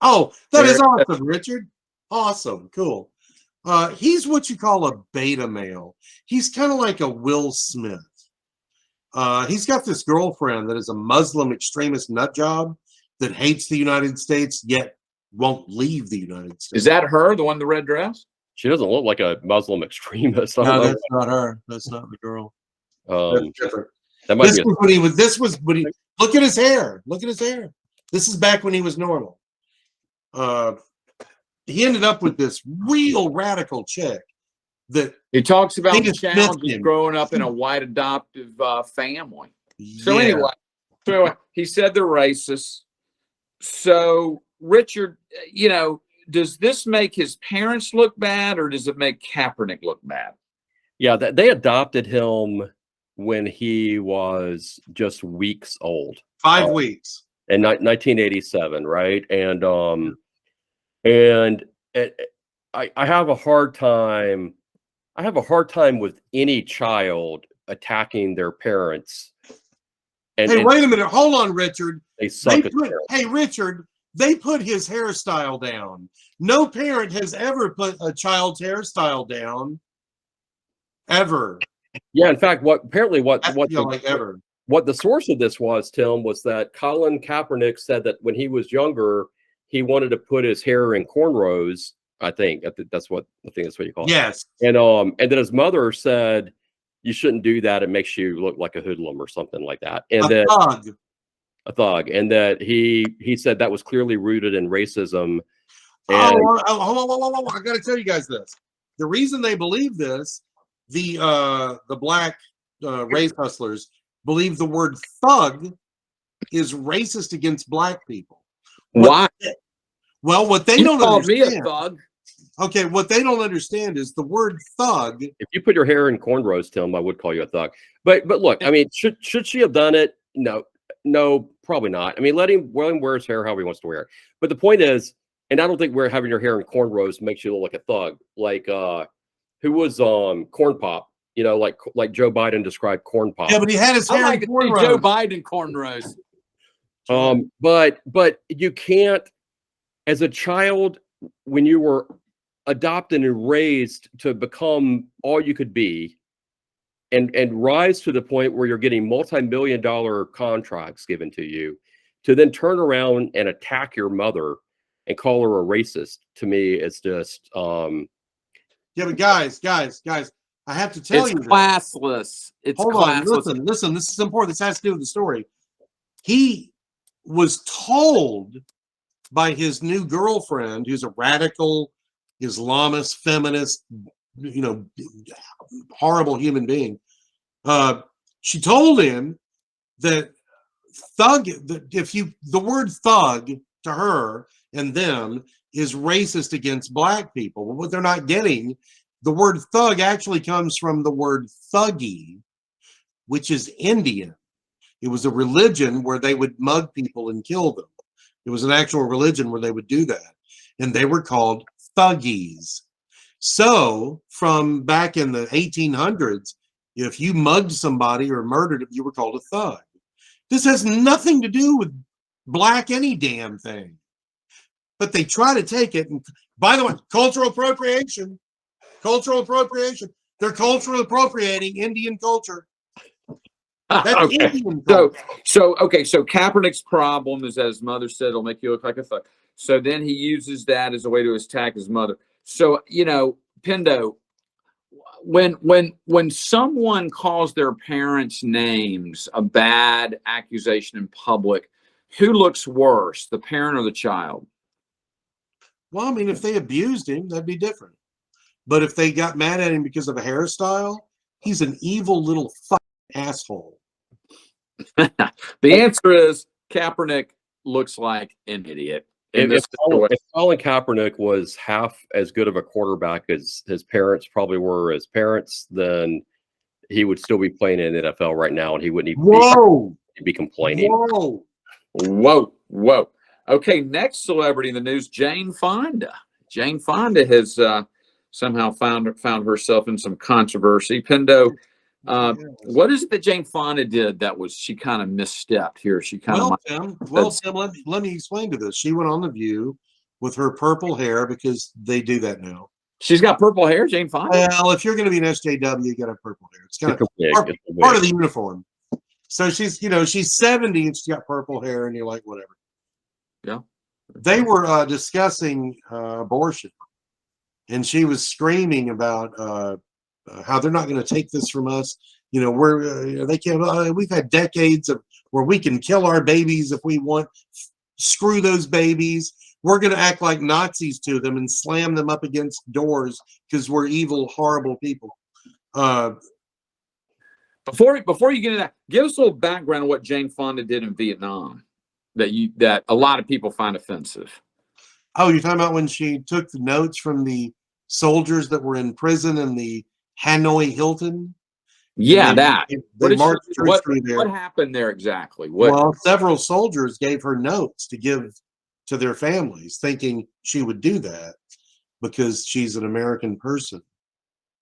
Oh, that is awesome, Richard. Awesome. Cool. He's what you call a beta male. He's kind of like a Will Smith. He's got this girlfriend that is a Muslim extremist nut job that hates the United States, yet won't leave the United States. Is that her, the one in the red dress? She doesn't look like a Muslim extremist. No, that's not her. That's not the girl. That's different. That might This be was when he was. This was when he. Look at his hair. Look at his hair. This is back when he was normal. He ended up with this real radical chick that he talks about They the just challenges missed him. growing up in a white adoptive family. So yeah. anyway, he said they're racist. So Richard, does this make his parents look bad, or does it make Kaepernick look bad? Yeah, they adopted him when he was just weeks old. 5 weeks. In 1987, right? And I have a hard time. I have a hard time with any child attacking their parents. And, Hey, wait a minute. Hold on, Richard. they suck as parents. Hey, Richard, they put his hairstyle down. No parent has ever put a child's hairstyle down. Ever. Yeah, in fact, what ever. what the source of this was, Tim, was that Colin Kaepernick said that when he was younger, he wanted to put his hair in cornrows. I think that's what you call it. Yes. And then his mother said, "You shouldn't do that. It makes you look like a hoodlum or something like that." And A thug. a thug, and that he said that was clearly rooted in racism. And Hold on. I got to tell you guys this. The reason they believe this, the black race hustlers believe the word thug is racist against black people. Why? Well, what they You don't called me a understand. thug. Okay, what they don't understand is the word thug. if you put your hair in cornrows, Tim, I would call you a thug. But look, I mean, should she have done it? No, probably not. I mean, let him wear his hair however he wants to wear it. But the point is, and I don't think having your hair in cornrows makes you look like a thug. Like who was Corn Pop? Like Joe Biden described Corn Pop. Yeah, but he had his I hair like in to see cornrows. Joe Biden cornrows. But you can't, as a child, when you were adopted and raised to become all you could be, and rise to the point where you're getting multi-million-dollar contracts given to you, to then turn around and attack your mother and call her a racist, to me, it's just Yeah, but guys, I have to tell It's you this. classless. It's Hold on, classless. listen. This is important. This has to do with the story. He was told by his new girlfriend, who's a radical Islamist, feminist, you know, horrible human being. She told him that the word thug to her and them is racist against black people. Well, what they're not getting, the word thug actually comes from the word thuggy, which is Indian. It was a religion where they would mug people and kill them. It was an actual religion where they would do that. And they were called thuggies. So from back in the 1800s, if you mugged somebody or murdered them, you were called a thug. This has nothing to do with black any damn thing. But they try to take it. And by the way, cultural appropriation. Cultural appropriation. They're culturally appropriating Indian culture. That's Okay. Indian culture. So Kaepernick's problem is that his mother said it'll make you look like a thug. So then he uses that as a way to attack his mother. So, you know, Pendo, when someone calls their parents' names a bad accusation in public, who looks worse, the parent or the child? Well, I mean, if they abused him, that'd be different. But if they got mad at him because of a hairstyle, he's an evil little fucking asshole. The answer is Kaepernick looks like an idiot. If Colin Kaepernick was half as good of a quarterback as his parents probably were as parents, then he would still be playing in the NFL right now, and he wouldn't even be complaining. Whoa. Okay, next celebrity in the news, Jane Fonda. Jane Fonda has somehow found herself in some controversy. Pendo, what is it that Jane Fonda did that was she kind of misstepped here? She kind of Tim, let me explain to this. She went on The View with her purple hair because they do that now. She's got purple hair, Jane Fonda. Well, if you're going to be an SJW, you got to have purple hair. It's kind of part of the uniform. So she's 70 and she's got purple hair, and you're like, whatever. Yeah. They were discussing abortion, and she was screaming about how they're not going to take this from us. You know, they can't. We've had decades of where we can kill our babies if we want. Screw those babies. We're going to act like Nazis to them and slam them up against doors because we're evil, horrible people. Before you get into that, give us a little background on what Jane Fonda did in Vietnam that a lot of people find offensive. Oh, you're talking about when she took the notes from the soldiers that were in prison in the Hanoi Hilton? Yeah, they marched her through there. What happened there exactly? Well, several soldiers gave her notes to give to their families, thinking she would do that because she's an American person.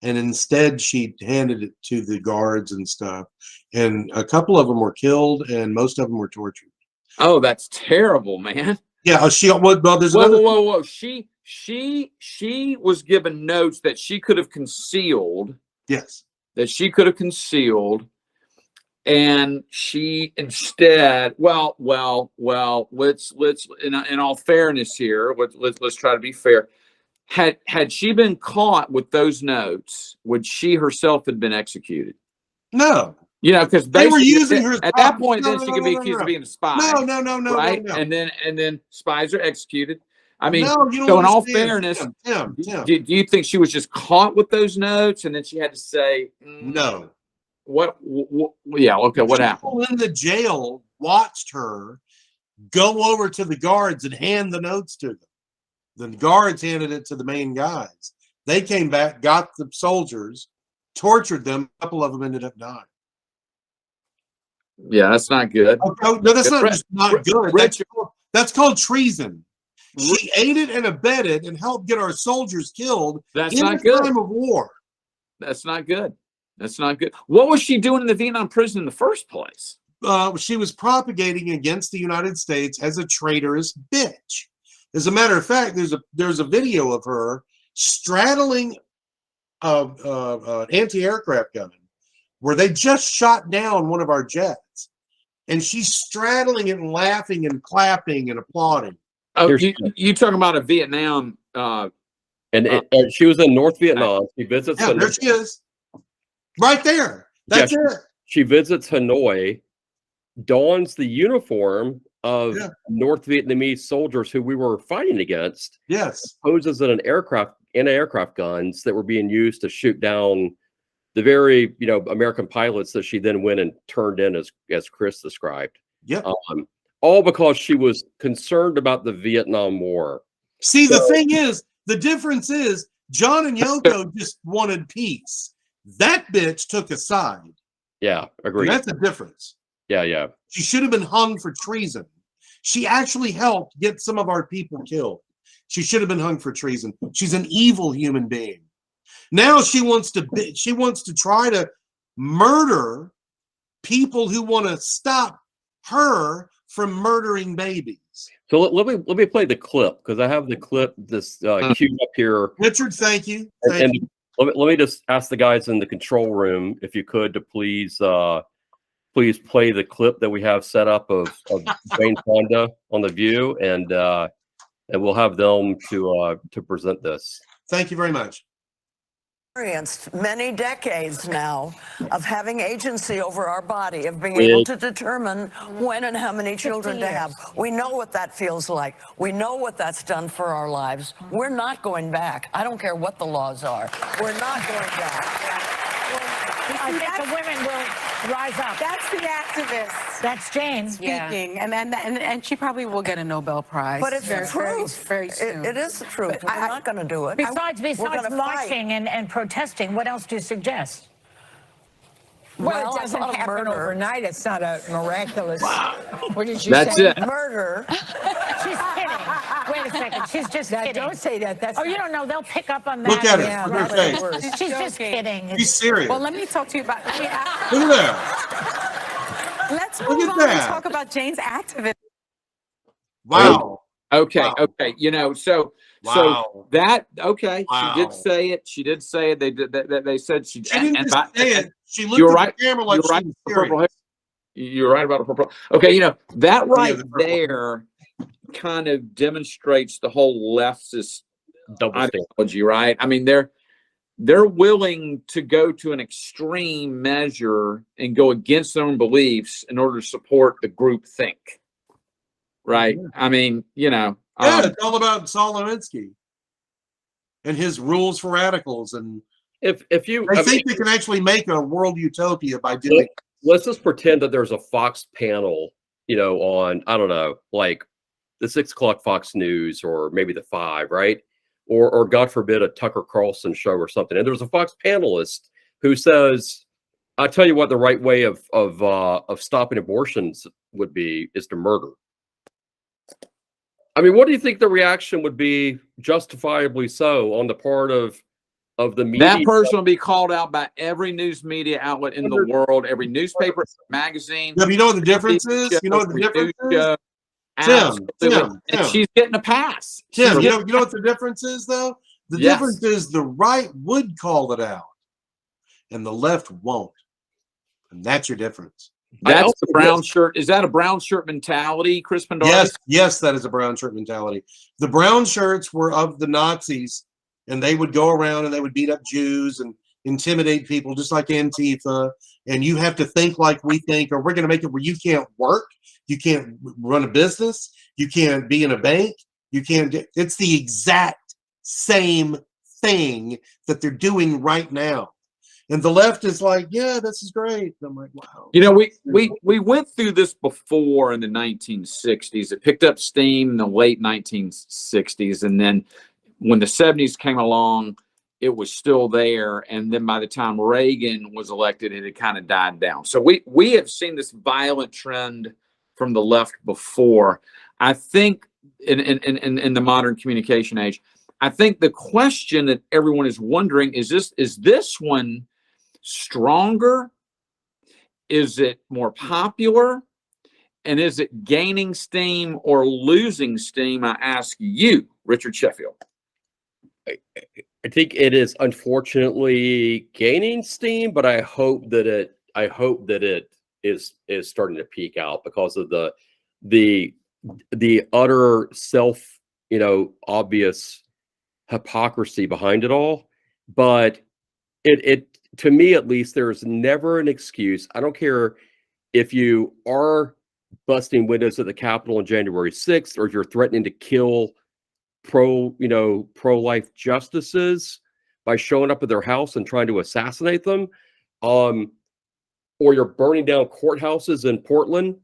And instead, she handed it to the guards and stuff. And a couple of them were killed, and most of them were tortured. Oh, that's terrible, man. Yeah, there's whoa. She was given notes that she could have concealed. Yes. That she could have concealed. And she instead, let's in all fairness here, let's try to be fair. Had she been caught with those notes, would she herself have been executed? No. You know, because they were using her at that point. Then she could be accused of being a spy. No, right? No. And then spies are executed. I mean, so in all fairness, Tim. Do you think she was just caught with those notes, and then she had to say no? What? Yeah. Okay. What happened? People in the jail watched her go over to the guards and hand the notes to them. The guards handed it to the main guys. They came back, got the soldiers, tortured them. A couple of them ended up dying. Yeah, that's not good. No, that's not good. That's called treason. She aided and abetted and helped get our soldiers killed in the time of war. That's not good. That's not good. What was she doing in the Vietnam prison in the first place? She was propagating against the United States as a traitorous bitch. As a matter of fact, there's a video of her straddling an anti-aircraft gun where they just shot down one of our jets, and she's straddling it and laughing and clapping and applauding. Oh, you talking about a Vietnam? And she was in North Vietnam. She visits. Yeah, there she is, right there. That's it. She visits Hanoi, dons the uniform of Yeah. North Vietnamese soldiers who we were fighting against Yes. poses in an anti-aircraft guns that were being used to shoot down the very, American pilots that she then went and turned in as Chris described. Yep. All because she was concerned about the Vietnam War. See, the thing is, the difference is John and Yoko just wanted peace. That bitch took a side. Yeah, agreed. And that's the difference. Yeah. She should have been hung for treason. She actually helped get some of our people killed. She should have been hung for treason. She's an evil human being. Now she wants to try to murder people who want to stop her from murdering babies. So let me play the clip, because I have the clip queued up here. Richard, thank you. And let me just ask the guys in the control room if you could to please play the clip that we have set up of Jane Fonda on The View, and we'll have them to present this. Thank you very much. Experienced many decades now of having agency over our body, of being able to determine when and how many children to have. We know what that feels like. We know what that's done for our lives. We're not going back. I don't care what the laws are. We're not going back. I think the women will rise up. That's the activist That's Jane speaking, and she probably will get a Nobel Prize. But it's the truth. Very soon. It is the truth. We're not going to do it. Besides We're gonna marching and protesting, what else do you suggest? Well, a it doesn't lot of happen murder. overnight. It's not a miraculous. What did you That's say? it. Murder. She's kidding. Wait a second. She's just kidding. Don't say that. That's you don't know. They'll pick up on that. Look at her. Yeah, Look at her that's face. worse. She's just kidding. Be serious. Well, let me talk to you about. Look at that. Let's Look move at on that. and talk about Jane's activism. Wow. Okay. Wow. Okay. So Wow. that, okay. Wow. She did say it. She did say it. They said she She didn't just say it. She looked you're at right. the camera like You're she right. was about purple serious. hair. You're right about a purple. Okay. That right the purple hair. there kind of demonstrates the whole leftist Double standard. ideology, right? I mean, they're willing to go to an extreme measure and go against their own beliefs in order to support the group think. Right. I mean, Yeah, it's all about Saul Alinsky and his rules for radicals, and If you, I think they can actually make a world utopia by doing. let's just pretend that there's a Fox panel, on, I don't know, like the 6 o'clock Fox News, or maybe the 5, right? Or God forbid, a Tucker Carlson show or something. And there's a Fox panelist who says, "I tell you what, the right way of stopping abortions is to murder." I mean, what do you think the reaction would be, justifiably so, on the part of the media? that person will be called out by every news media outlet in the world, every newspaper, magazine. Yeah, but you know what the difference is? You know what the difference is? Tim, And she's getting a pass. Tim, She's you know what the difference is, though? The Yes. difference is the right would call it out, and the left won't, and that's your difference. That's also the brown shirt. Is that a brown shirt mentality, Chris Pendarvis? Yes, that is a brown shirt mentality. The brown shirts were of the Nazis, and they would go around and they would beat up Jews and intimidate people, just like Antifa. And you have to think like we think, or we're going to make it where you can't work, you can't run a business, you can't be in a bank, you can't. It's the exact same thing that they're doing right now. And the left is like, yeah, this is great. And I'm like, wow. We went through this before in the 1960s. It picked up steam in the late 1960s, and then when the 70s came along, it was still there. And then by the time Reagan was elected, it had kind of died down. So we have seen this violent trend from the left before. I think in the modern communication age, I think the question that everyone is wondering is this one stronger? Is it more popular? And is it gaining steam or losing steam? I ask you, Richard Sheffield. I think it is unfortunately gaining steam, but I hope that it is starting to peak out because of the utter self, obvious hypocrisy behind it all. But it to me, at least, there's never an excuse. I don't care if you are busting windows at the Capitol on January 6th, or if you're threatening to kill pro-life justices by showing up at their house and trying to assassinate them, or you're burning down courthouses in Portland,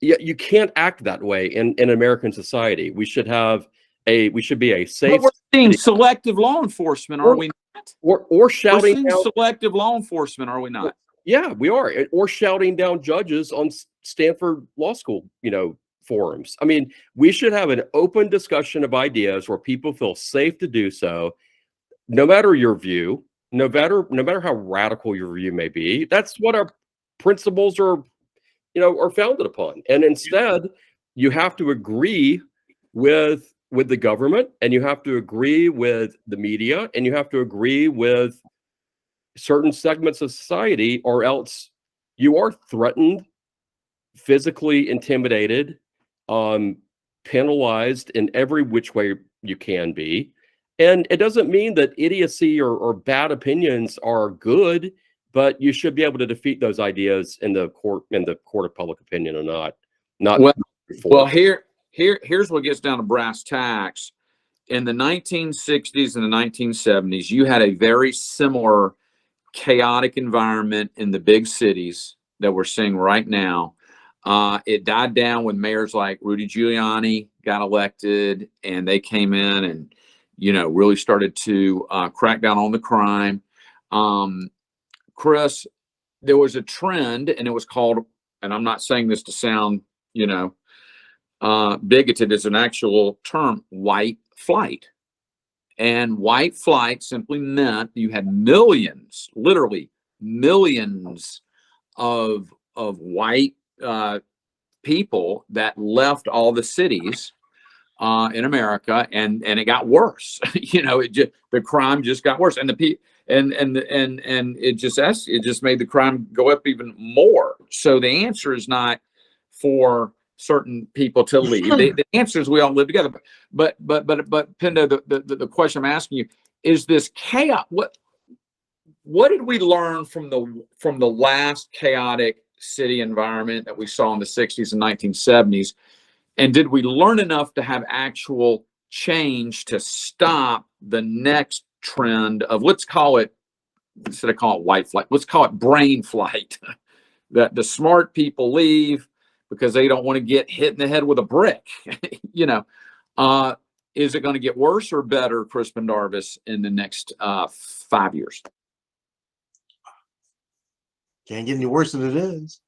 you can't act that way in American society. We should be a safe. But we're seeing selective law enforcement, are we not? Or shouting We're seeing down, selective law enforcement, are we not? yeah, we are, or shouting down judges on Stanford Law School, forums. I mean, we should have an open discussion of ideas where people feel safe to do so, no matter your view, no matter how radical your view may be. That's what our principles are founded upon. And instead, you have to agree with the government, and you have to agree with the media, and you have to agree with certain segments of society, or else you are threatened, physically intimidated, penalized in every which way you can be. And it doesn't mean that idiocy or bad opinions are good, but you should be able to defeat those ideas in the court of public opinion, and not well, here's what gets down to brass tacks. In the 1960s and the 1970s, you had a very similar chaotic environment in the big cities that we're seeing right now. It died down when mayors like Rudy Giuliani got elected, and they came in and, really started to crack down on the crime. Chris, there was a trend, and it was called, and I'm not saying this to sound, bigoted, as an actual term, white flight. And white flight simply meant you had millions, literally millions of white people that left all the cities in America, and it got worse. The crime just got worse, and it just made the crime go up even more. So the answer is not for certain people to leave. The answer is we all live together. But Pendo, the question I'm asking you is this chaos. What did we learn from the last chaotic city environment that we saw in the 60s and 1970s? And did we learn enough to have actual change to stop the next trend of, let's call it, instead of call it white flight, let's call it brain flight, that the smart people leave because they don't want to get hit in the head with a brick? Is it going to get worse or better, Chris Pendarvis, in the next 5 years? Can't get any worse than it is.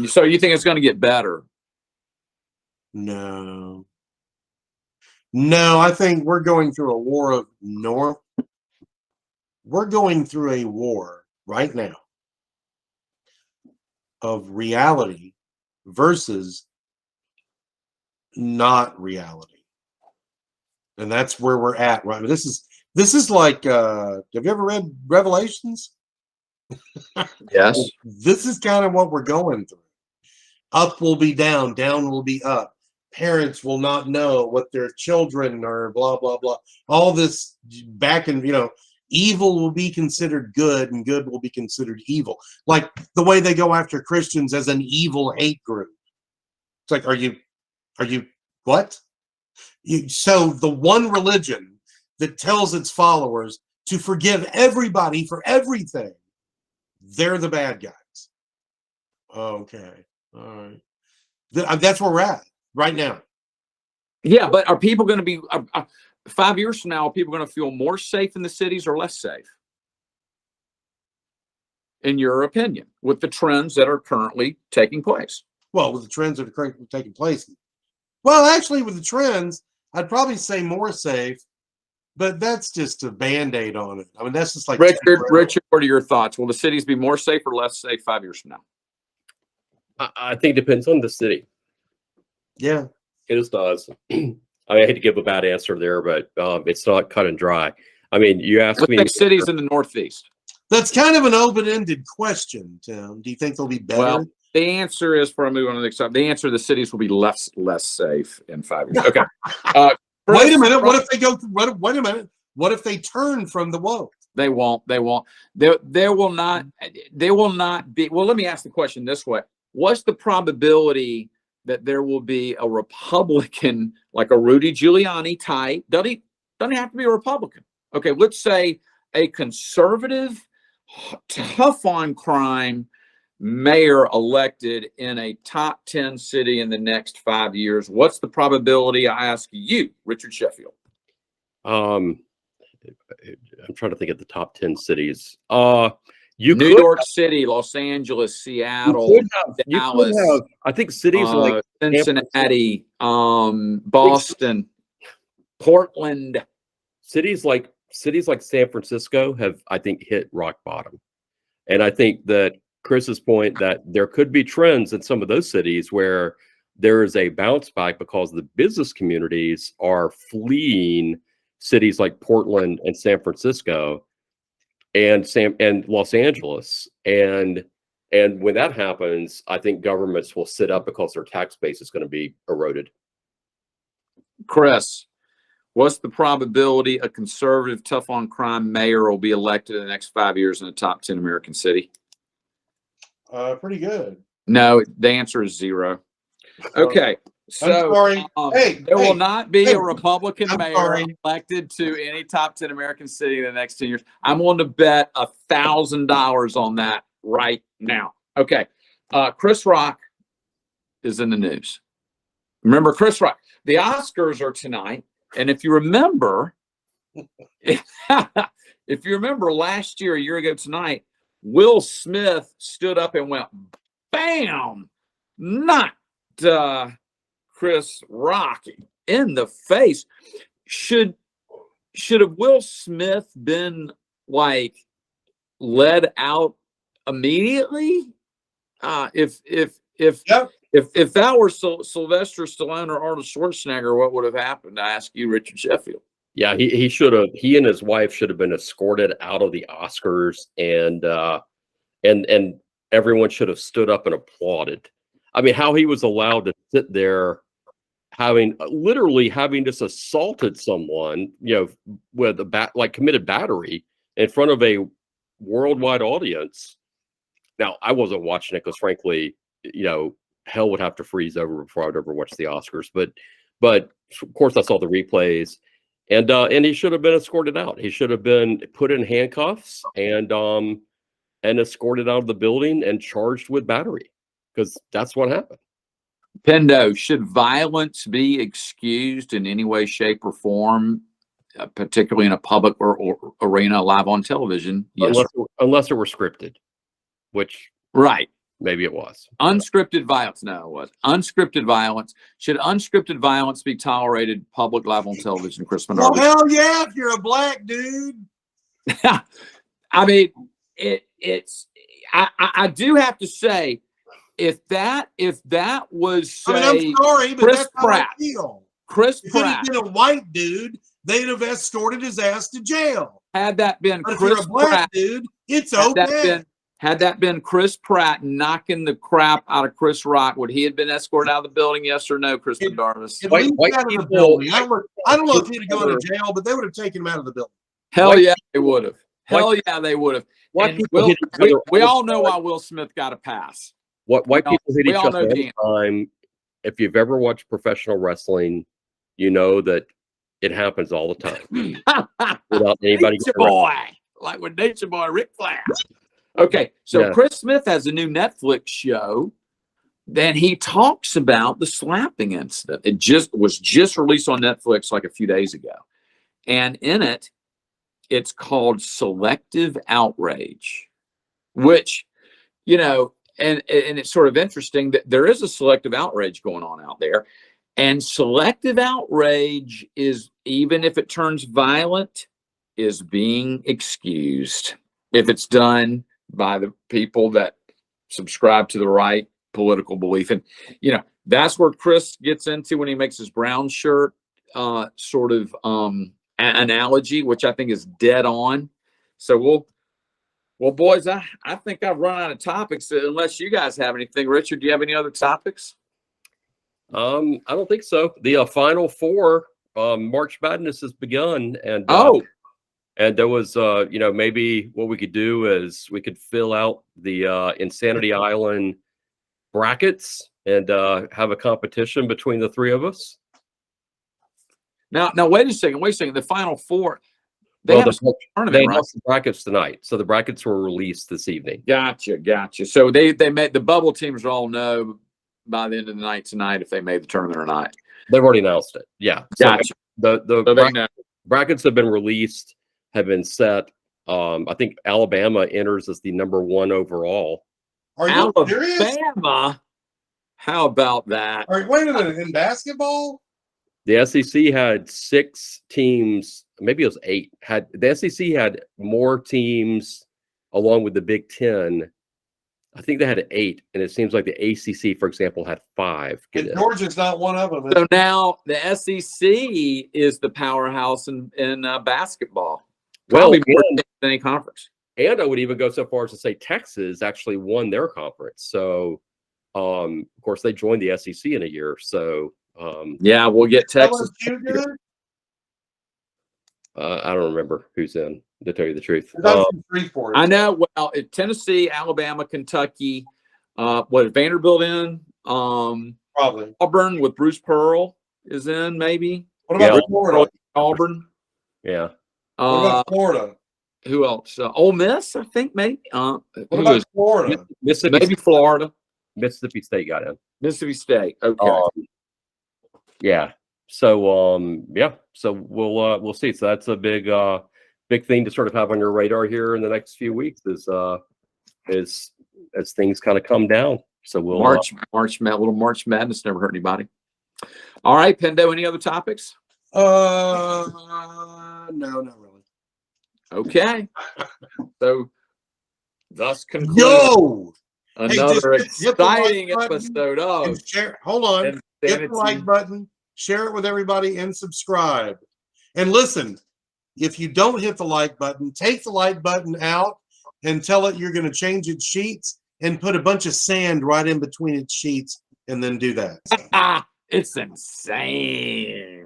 So you think it's going to get better? No, I think we're going through a war of north. We're going through a war right now of reality versus not reality. And that's where we're at, right? This is like, have you ever read Revelations? Yes. This is kind of what we're going through. Up will be down, down will be up. Parents will not know what their children are, blah, blah, blah. All this back and, evil will be considered good and good will be considered evil. Like the way they go after Christians as an evil hate group. It's like, are you what? So the one religion that tells its followers to forgive everybody for everything, they're the bad guys. Okay. All right. That's where we're at right now. Yeah, but are people going to be 5 years from now? Are people going to feel more safe in the cities or less safe, in your opinion, with the trends that are currently taking place? Well, with the trends that are currently taking place, well, actually, with the trends, I'd probably say more safe, but that's just a Band-Aid on it. I mean, that's just like Richard, what are your thoughts? Will the cities be more safe or less safe 5 years from now? I think it depends on the city. Yeah, it just does. I hate to give a bad answer there, but it's not cut and dry. I mean, you ask me. Cities in the Northeast. That's kind of an open-ended question, Tim. Do you think they'll be better? Well, the answer is, for a move on the next time, the answer: the cities will be less safe in 5 years. Okay. Wait a minute. What if they go? Wait a minute. What if they turn from the woke? They won't. There will not be. Well, let me ask the question this way. what's the probability that there will be a Republican, like a Rudy Giuliani type? Doesn't have to be a Republican. Okay, let's say a conservative, tough on crime mayor elected in a top 10 city in the next 5 years. What's the probability? I ask you, Richard Sheffield. I'm trying to think of the top 10 cities. New York City, Los Angeles, Seattle, Dallas. I think cities like Cincinnati, Boston, Portland. Cities like San Francisco have, I think, hit rock bottom. And I think that Chris's point that there could be trends in some of those cities where there is a bounce back because the business communities are fleeing cities like Portland and San Francisco and Los Angeles. And when that happens, I think governments will sit up because their tax base is going to be eroded. Chris, what's the probability a conservative, tough on crime mayor will be elected in the next 5 years in a top 10 American city? Pretty good. No, the answer is 0. Okay. So there will not be a Republican mayor elected to any top 10 American city in the next 10 years. I'm willing to bet $1,000 on that right now. Okay. Chris Rock is in the news. Remember Chris Rock. The Oscars are tonight. And if you remember, last year, a year ago tonight, Will Smith stood up and went, bam, not Chris Rock in the face. Should have Will Smith been like led out immediately? If that were Sylvester Stallone or Arnold Schwarzenegger, what would have happened? I ask you, Richard Sheffield. Yeah, he should have. He and his wife should have been escorted out of the Oscars, and everyone should have stood up and applauded. I mean, how he was allowed to sit there, having just assaulted someone, with a committed battery in front of a worldwide audience. Now, I wasn't watching it because, frankly, hell would have to freeze over before I'd ever watch the Oscars. But of course, I saw the replays. And he should have been escorted out. He should have been put in handcuffs and escorted out of the building and charged with battery, because that's what happened. Pendo, should violence be excused in any way, shape, or form, particularly in a public or arena, live on television? Yes. Unless it were scripted, which right. Maybe it was. Unscripted violence. No, it was. Unscripted violence. Should unscripted violence be tolerated public live on television, Chris Menard? Well, hell yeah, if you're a black dude. I mean, I do have to say, if that was, say, I'm sorry, but Chris that's Pratt. how I feel. Chris If Pratt. it had been a white dude, they'd have escorted his ass to jail. Had that been But if Chris you're a black Pratt, dude, it's had okay. that been Chris Pratt knocking the crap out of Chris Rock, would he have been escorted out of the building? Yes or no, Chris Darvis? At least out of the building. I don't know if he'd have gone to jail, but they would have taken him out of the building. Hell yeah, they would have. Hell yeah, they would have. We all know why Will Smith got a pass. What white people hit each other all the time. If you've ever watched professional wrestling, you know that it happens all the time. Without anybody Nature Boy, like with Nature Boy Ric Flair. Okay, so Chris Smith has a new Netflix show. Then he talks about the slapping incident. It was just released on Netflix like a few days ago. And in it, it's called Selective Outrage, which, and it's sort of interesting that there is a selective outrage going on out there. And selective outrage is, even if it turns violent, is being excused if it's done by the people that subscribe to the right political belief. And, that's where Chris gets into when he makes his brown shirt sort of analogy, which I think is dead on. So well, boys, I think I've run out of topics unless you guys have anything. Richard, do you have any other topics? I don't think so. The Final Four, March Madness has begun, and and there was, maybe what we could do is we could fill out the Insanity Island brackets and have a competition between the three of us. Now, wait a second. The Final Four. They Well, have a tournament, they right? announced the brackets tonight, so the brackets were released this evening. Gotcha. So they made the bubble teams all know by the end of the night tonight if they made the tournament or not. They've already announced it. Yeah. Gotcha. So the So they know. brackets have been released, have been set. I think Alabama enters as the #1 overall. Are you serious? Alabama. How about that? All right, wait a minute. In basketball? The SEC had 6 teams, maybe it was 8. The SEC had more teams along with the Big Ten. I think they had 8, and it seems like the ACC, for example, had 5. And Georgia's not one of them. So now the SEC is the powerhouse in basketball. Well, Probably more than any conference. and I would even go so far as to say Texas actually won their conference. So, of course, they joined the SEC in a year. So, Yeah, we'll get Texas. LSU did? I don't remember who's in, to tell you the truth. That's in Freeport. I know. Well, Tennessee, Alabama, Kentucky, what Vanderbilt in? Probably. Auburn with Bruce Pearl is in, maybe. What about Yeah. Florida? Auburn. Yeah. What about Florida? Who else? Ole Miss, I think, maybe. What Who about is- Florida? maybe Florida, Mississippi State got in. Mississippi State. Okay. Yeah. So yeah. So we'll see. So that's a big thing to sort of have on your radar here in the next few weeks is as things kind of come down. So we'll Little March Madness never hurt anybody. All right, Pendo. Any other topics? No, not really. Okay. So, thus concludes Yo! another just hit the like exciting button episode of And share. Hold on. Hit the Insanity. like button, share it with everybody, and subscribe. And listen, if you don't hit the like button, take the like button out and tell it you're going to change its sheets and put a bunch of sand right in between its sheets and then do that. It's insane.